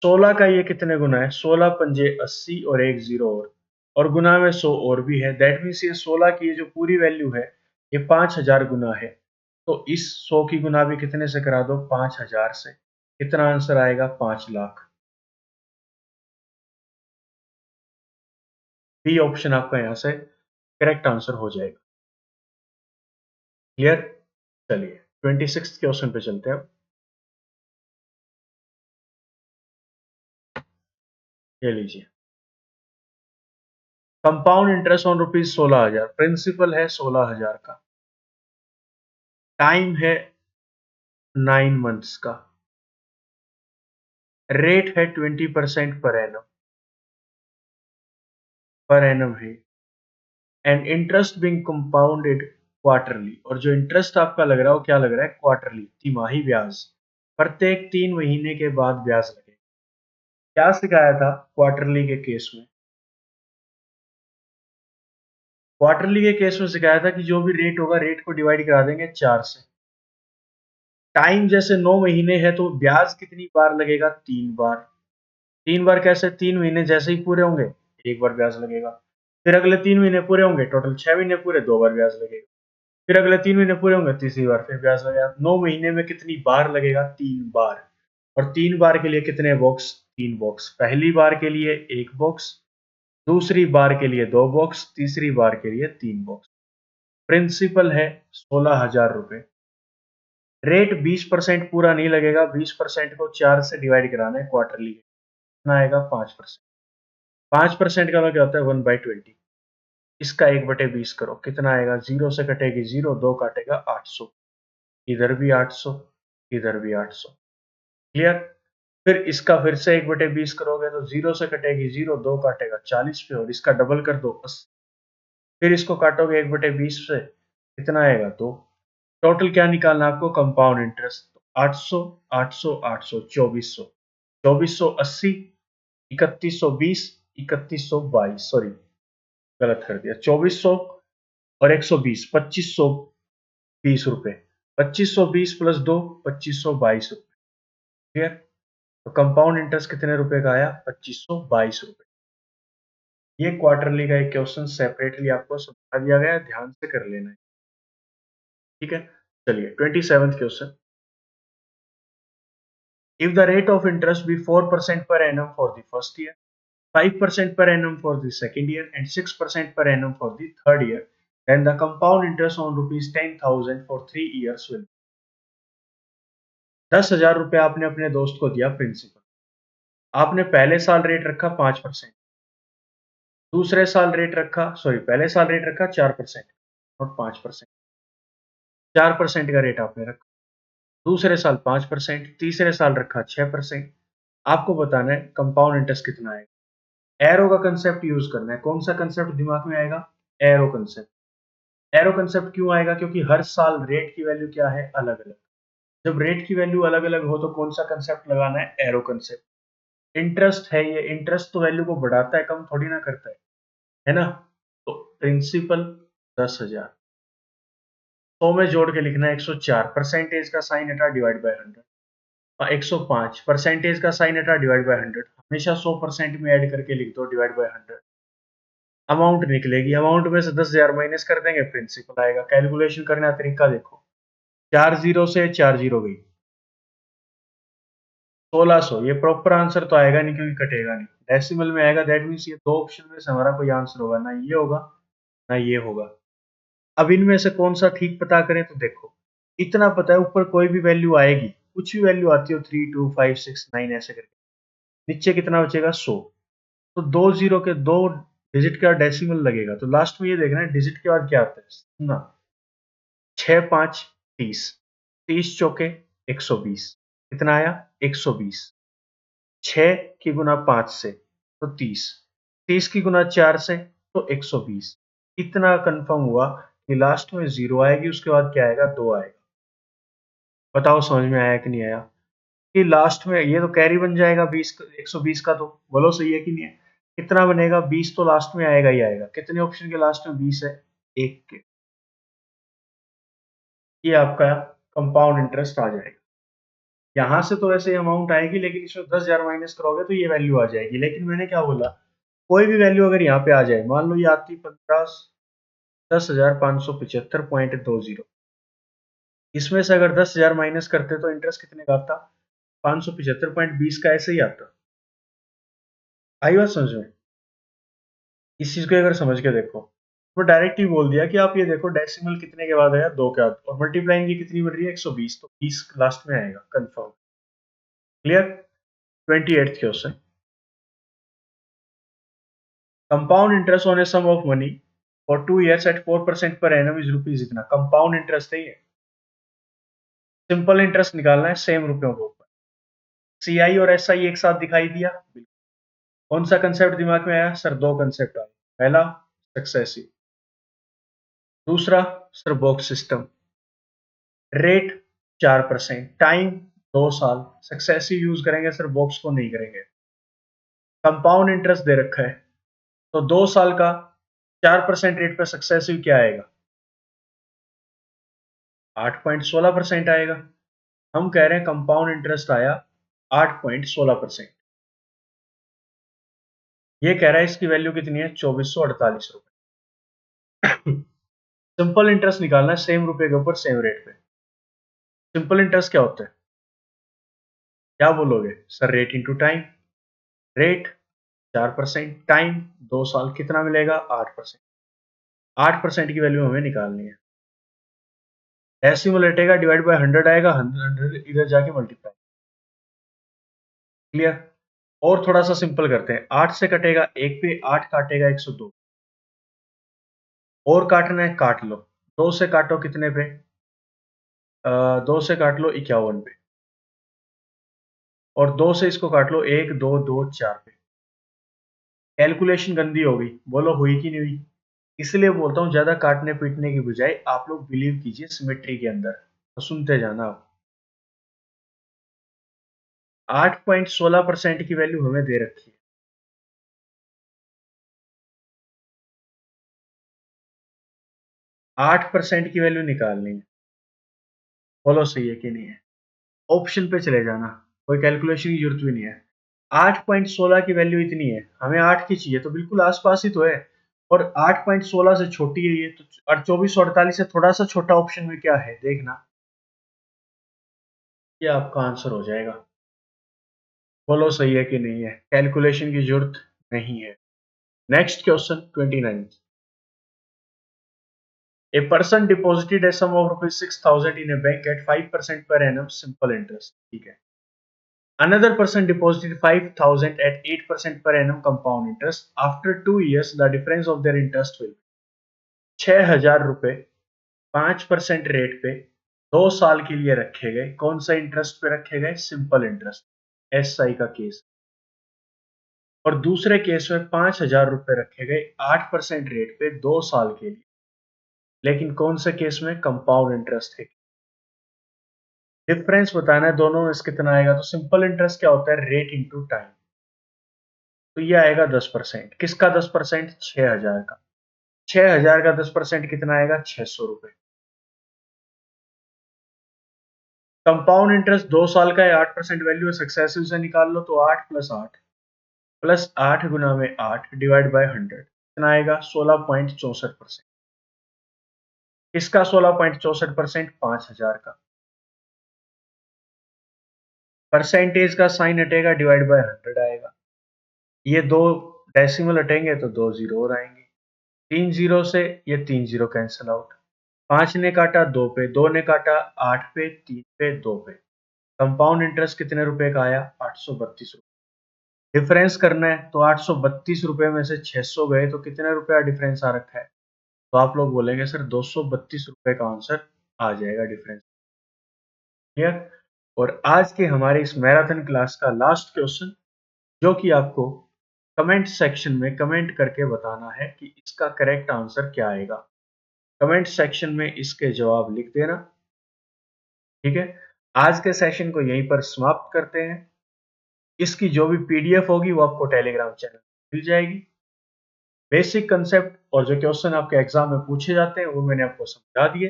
16 का ये कितने गुना है? 16 पंजे 80 और एक जीरो और गुना में 100 और भी है। दैट मीन्स ये 16 की जो पूरी वैल्यू है ये 5000 गुना है। तो इस 100 की गुना भी कितने से करा दो? 5000 से। कितना आंसर आएगा? 5 लाख। बी ऑप्शन आपका यहां से करेक्ट आंसर हो जाएगा। क्लियर? चलिए 26 क्वेश्चन पे चलते हैं। ये लीजिए, कंपाउंड इंटरेस्ट ऑन ₹16,000, प्रिंसिपल है 16,000 का, टाइम है 9 मंथ्स का, रेट है 20% पर एनम है, and interest being compounded quarterly. और जो इंटरेस्ट आपका लग रहा है वो क्या लग रहा है? क्वार्टरली, तिमाही ब्याज। प्रत्येक 3 महीने के बाद ब्याज लगेगा। क्या सिखाया था क्वार्टरली के केस में? क्वार्टरली के केस में सिखाया था कि जो भी रेट होगा, रेट को डिवाइड करा देंगे 4 से। टाइम जैसे 9 महीने है तो ब्याज कितनी बार लगेगा? 3 बार। 3 बार कैसे? 3 महीने जैसे ही पूरे होंगे एक बार ब्याज लगेगा, फिर अगले 3 महीने पूरे होंगे, टोटल 6 महीने पूरे, 2 बार ब्याज लगेगा, फिर अगले 3 महीने पूरे होंगे, तीसरी बार फिर ब्याज लगेगा। 9 महीने में कितनी बार लगेगा? 3 बार। और 3 बार के लिए कितने बॉक्स? 3 बॉक्स। पहली बार के लिए 1 बॉक्स, दूसरी बार के लिए 2 बॉक्स, तीसरी बार के लिए 3 बॉक्स। प्रिंसिपल है 16,000 रुपए। रेट 20% पूरा नहीं लगेगा, 20% को 4 से डिवाइड कराना है क्वार्टरली। कितना आएगा? 5%। 5% का मतलब क्या होता है? 1/20। इसका 1/20 करो, कितना आएगा? जीरो से कटेगी जीरो, दो काटेगा 800, इधर भी 800, इधर भी 800। क्लियर? फिर इसका फिर से 1/20 करोगे तो जीरो से कटेगी जीरो, दो काटेगा 40 पे, और इसका डबल कर दो 80। फिर इसको काटोगे 1/20 से, कितना आएगा? 2। टोटल क्या निकालना है आपको? Compound interest. 800, 800, 800, 2400, 2480, 3120, 3122, सॉरी गलत कर दिया, 2400 और 120, 2520 रुपए। 2520 प्लस 2, 2522 रुपए। क्लियर? तो कंपाउंड इंटरेस्ट कितने रुपए का आया? 2522 रुपए। ये क्वार्टरली का एक क्वेश्चन सेपरेटली आपको समझा दिया गया है, ध्यान से कर लेना है। ठीक है, चलिए 27th question. If the rate of interest be 4% per annum for the first year, 5% per annum for the second year, and 6% per annum for the third year, then the compound interest on rupees 10,000 for 3 years will. 10,000 रुपये आपने अपने दोस्त को दिया प्रिंसिपल। आपने पहले साल रेट रखा 5%, दूसरे साल रेट रखा, सॉरी पहले साल रेट रखा 4% और 5%, 4% का रेट आपने रखा। दूसरे साल 5%, तीसरे साल रखा 6%। आपको बताना है कंपाउंड इंटरेस्ट कितना है। एरो का कंसेप्ट यूज करना है। कौन सा कंसेप्ट दिमाग में आएगा? Arrow concept. एरो कंसेप्ट क्यों आएगा? क्योंकि हर साल रेट की वैल्यू क्या है? अलग अलग। जब रेट की वैल्यू अलग अलग हो तो कौन सा कंसेप्ट लगाना है? Arrow concept. इंटरेस्ट है ये, इंटरेस्ट तो वैल्यू को बढ़ाता है, कम थोड़ी ना करता है ना? तो प्रिंसिपल 10,000, 100 में जोड़ के लिखना है 104, परसेंटेज का साइन हटा, डिवाइड बाय 100। 105 परसेंटेज का साइन हटा डिवाइड बाय 100, हमेशा 100% में ऐड करके लिख दो डिवाइड बाय 100, अमाउंट निकलेगी, अमाउंट में से 10,000 माइनस कर देंगे प्रिंसिपल आएगा। कैलकुलेशन करने का तरीका देखो, 4 जीरो से 4 जीरो गई 1600, ये प्रॉपर आंसर तो आएगा नहीं क्योंकि कटेगा नहीं, डेसिमल में आएगा, दैट मीन्स ये दो ऑप्शन में से हमारा कोई आंसर होगा, ना ये होगा ना ये होगा। अब इनमें से कौन सा ठीक पता करें, तो देखो इतना पता है ऊपर कोई भी वैल्यू आएगी, कुछ भी वैल्यू आती हो 3 2 5 6 9 ऐसे करके, नीचे कितना बचेगा 100, तो दो जीरो के दो डिजिट का डेसिमल लगेगा, तो लास्ट में ये देखना है डिजिट के बाद क्या आता है ना, 6 5 30, 30 चौके 120, कितना आया 120, 6 की गुना 5 से तो 30, 30 की गुना 4 से तो 120, इतना कंफर्म हुआ कि लास्ट में जीरो आएगी, उसके बाद क्या आएगा 2 आएगा। बताओ समझ में आया कि नहीं आया, कि लास्ट में ये तो कैरी बन जाएगा 20 120 का, तो बोलो सही है कि नहीं है, कितना बनेगा 20, तो लास्ट में आएगा ही आएगा, कितने ऑप्शन के लास्ट में 20 है, एक के, ये आपका कंपाउंड इंटरेस्ट आ जाएगा। यहां से तो वैसे अमाउंट आएगी, लेकिन इसमें 10,000 माइनस करोगे तो ये वैल्यू आ जाएगी, लेकिन मैंने क्या बोला, कोई भी वैल्यू अगर यहाँ पे आ जाए, मान लो ये आती 10,575.20, इसमें से अगर 10,000 माइनस करते तो इंटरेस्ट कितने का आता, 575.20 का ऐसे ही आता। आई बात समझ में, इस चीज को अगर समझ के देखो, तो डायरेक्ट ही बोल दिया कि आप ये देखो डेसिमल कितने के बाद आया 2 के बाद, और मल्टीप्लाइंग की कितनी बन रही है 120, तो 20 लास्ट में आएगा confirm. Clear. 28th question, compound interest on a sum of money for 2 years at 4% per annum is rupees इतना, कंपाउंड इंटरेस्ट है ये, सिंपल इंटरेस्ट निकालना है सेम रुपयों के ऊपर, सीआई और एसआई एक साथ दिखाई दिया, कौन सा कंसेप्ट दिमाग में आया सर, दो कंसेप्ट आए, पहला सक्सेसिव, दूसरा sir box system, rate 4%, time 2 साल, सक्सेसिव यूज करेंगे सर, बॉक्स को नहीं करेंगे। कंपाउंड इंटरेस्ट दे रखा है, तो 2 साल का 4% रेट पे सक्सेसिव क्या आएगा, 8.16% आएगा। हम कह रहे हैं कंपाउंड इंटरेस्ट आया 8.16%, ये कह रहा है इसकी वैल्यू कितनी है 2448 रुपए। सिंपल इंटरेस्ट निकालना है सेम रुपए के ऊपर सेम रेट पे, सिंपल इंटरेस्ट क्या होता है, क्या बोलोगे sir, rate into time, rate 4%, time 2 साल, कितना मिलेगा 8%, 8% की वैल्यू हमें निकालनी है, डेसिमल हटेगा डिवाइड बाय 100 आएगा, 100 इधर जाके मल्टीप्लाई। क्लियर। और थोड़ा सा सिंपल करते हैं, 8 से कटेगा 1 पे, 8 काटेगा 102, और काटना है काट लो, 2 से काटो कितने पे, 2 से काट लो 51 पे, और 2 से इसको काट लो 1 2 2 4 पे। कैलकुलेशन गंदी हो गई, बोलो हुई कि नहीं हुई, इसलिए बोलता हूँ ज्यादा काटने पीटने की बजाय आप लोग बिलीव कीजिए सिमेट्री के अंदर, तो सुनते जाना आप। 8.16% की वैल्यू हमें दे रखी है, 8% की वैल्यू निकालनी है, बोलो सही है कि नहीं है, ऑप्शन पे चले जाना, कोई कैलकुलेशन की जरूरत भी नहीं है। 8.16 की वैल्यू इतनी है, हमें 8 की चाहिए, तो बिल्कुल आसपास ही तो है, और 8.16 से छोटी है ये तो, और 2448 से थोड़ा सा छोटा ऑप्शन में क्या है देखना, ये आपका आंसर हो जाएगा। बोलो सही है कि नहीं है, कैलकुलेशन की जरूरत नहीं है। Next question 29, a person deposited a sum of ₹6,000 in a bank at 5% per annum simple interest, ठीक है, another person deposited 5,000 at 8% per annum compound interest, after 2 years the difference of their interest will, 6,000 रुपए 5% रेट पे 2 साल के लिए रखे गए, कौन सा इंटरेस्ट पे रखे गए, सिंपल इंटरेस्ट, एसआई का केस, और दूसरे केस में 5,000 रुपए रखे गए 8% रेट पे 2 साल के लिए, लेकिन कौन से केस में कंपाउंड इंटरेस्ट है, डिफरेंस बताना है दोनों में से कितना आएगा, तो सिंपल इंटरेस्ट क्या होता है, रेट इंटू टाइम, तो ये आएगा 10%, किसका 10%, 6,000 का, 6,000 का 10% कितना आएगा, 600 रुपए। कंपाउंड इंटरेस्ट 2 साल का है, 8% वैल्यू है, सक्सेसिव से निकाल लो तो 8 प्लस 8 गुना में 8 डिवाइड बाय 100 कितना आएगा 16.64%। किसका 16.64%? 5000 का। परसेंटेज का साइन हटेगा, डिवाइड बाय 100 आएगा। ये दो डेसिमल हटेंगे तो 2 जीरो और आएंगे। 3 जीरो से ये 3 जीरो कैंसिल आउट। 5 ने काटा 2 पे, 2 ने काटा 8 पे, 3 पे, 2 पे। कंपाउंड इंटरेस्ट कितने रुपए का आया? 832 रुपए। डिफरेंस करना है तो 832 रुपए में से 600 गए तो कितने रुपया डिफरेंस आ रखा है? तो आप लोग बोलेंगे सर 232 रुपए का आंसर आ जाएगा डिफरेंस। क्लियर? और आज के हमारे इस मैराथन क्लास का लास्ट क्वेश्चन, जो कि आपको कमेंट सेक्शन में कमेंट करके बताना है कि इसका करेक्ट आंसर क्या आएगा। कमेंट सेक्शन में इसके जवाब लिख देना। ठीक है, आज के सेशन को यहीं पर समाप्त करते हैं। इसकी जो भी पीडीएफ होगी वो आपको टेलीग्राम चैनल मिल जाएगी। बेसिक कंसेप्ट और जो क्वेश्चन आपके एग्जाम में पूछे जाते हैं वो मैंने आपको समझा दिए।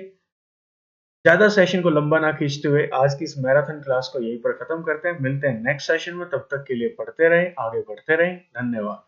ज्यादा सेशन को लंबा ना खींचते हुए आज की इस मैराथन क्लास को यहीं पर खत्म करते हैं। मिलते हैं नेक्स्ट सेशन में, तब तक के लिए पढ़ते रहें, आगे बढ़ते रहें। धन्यवाद।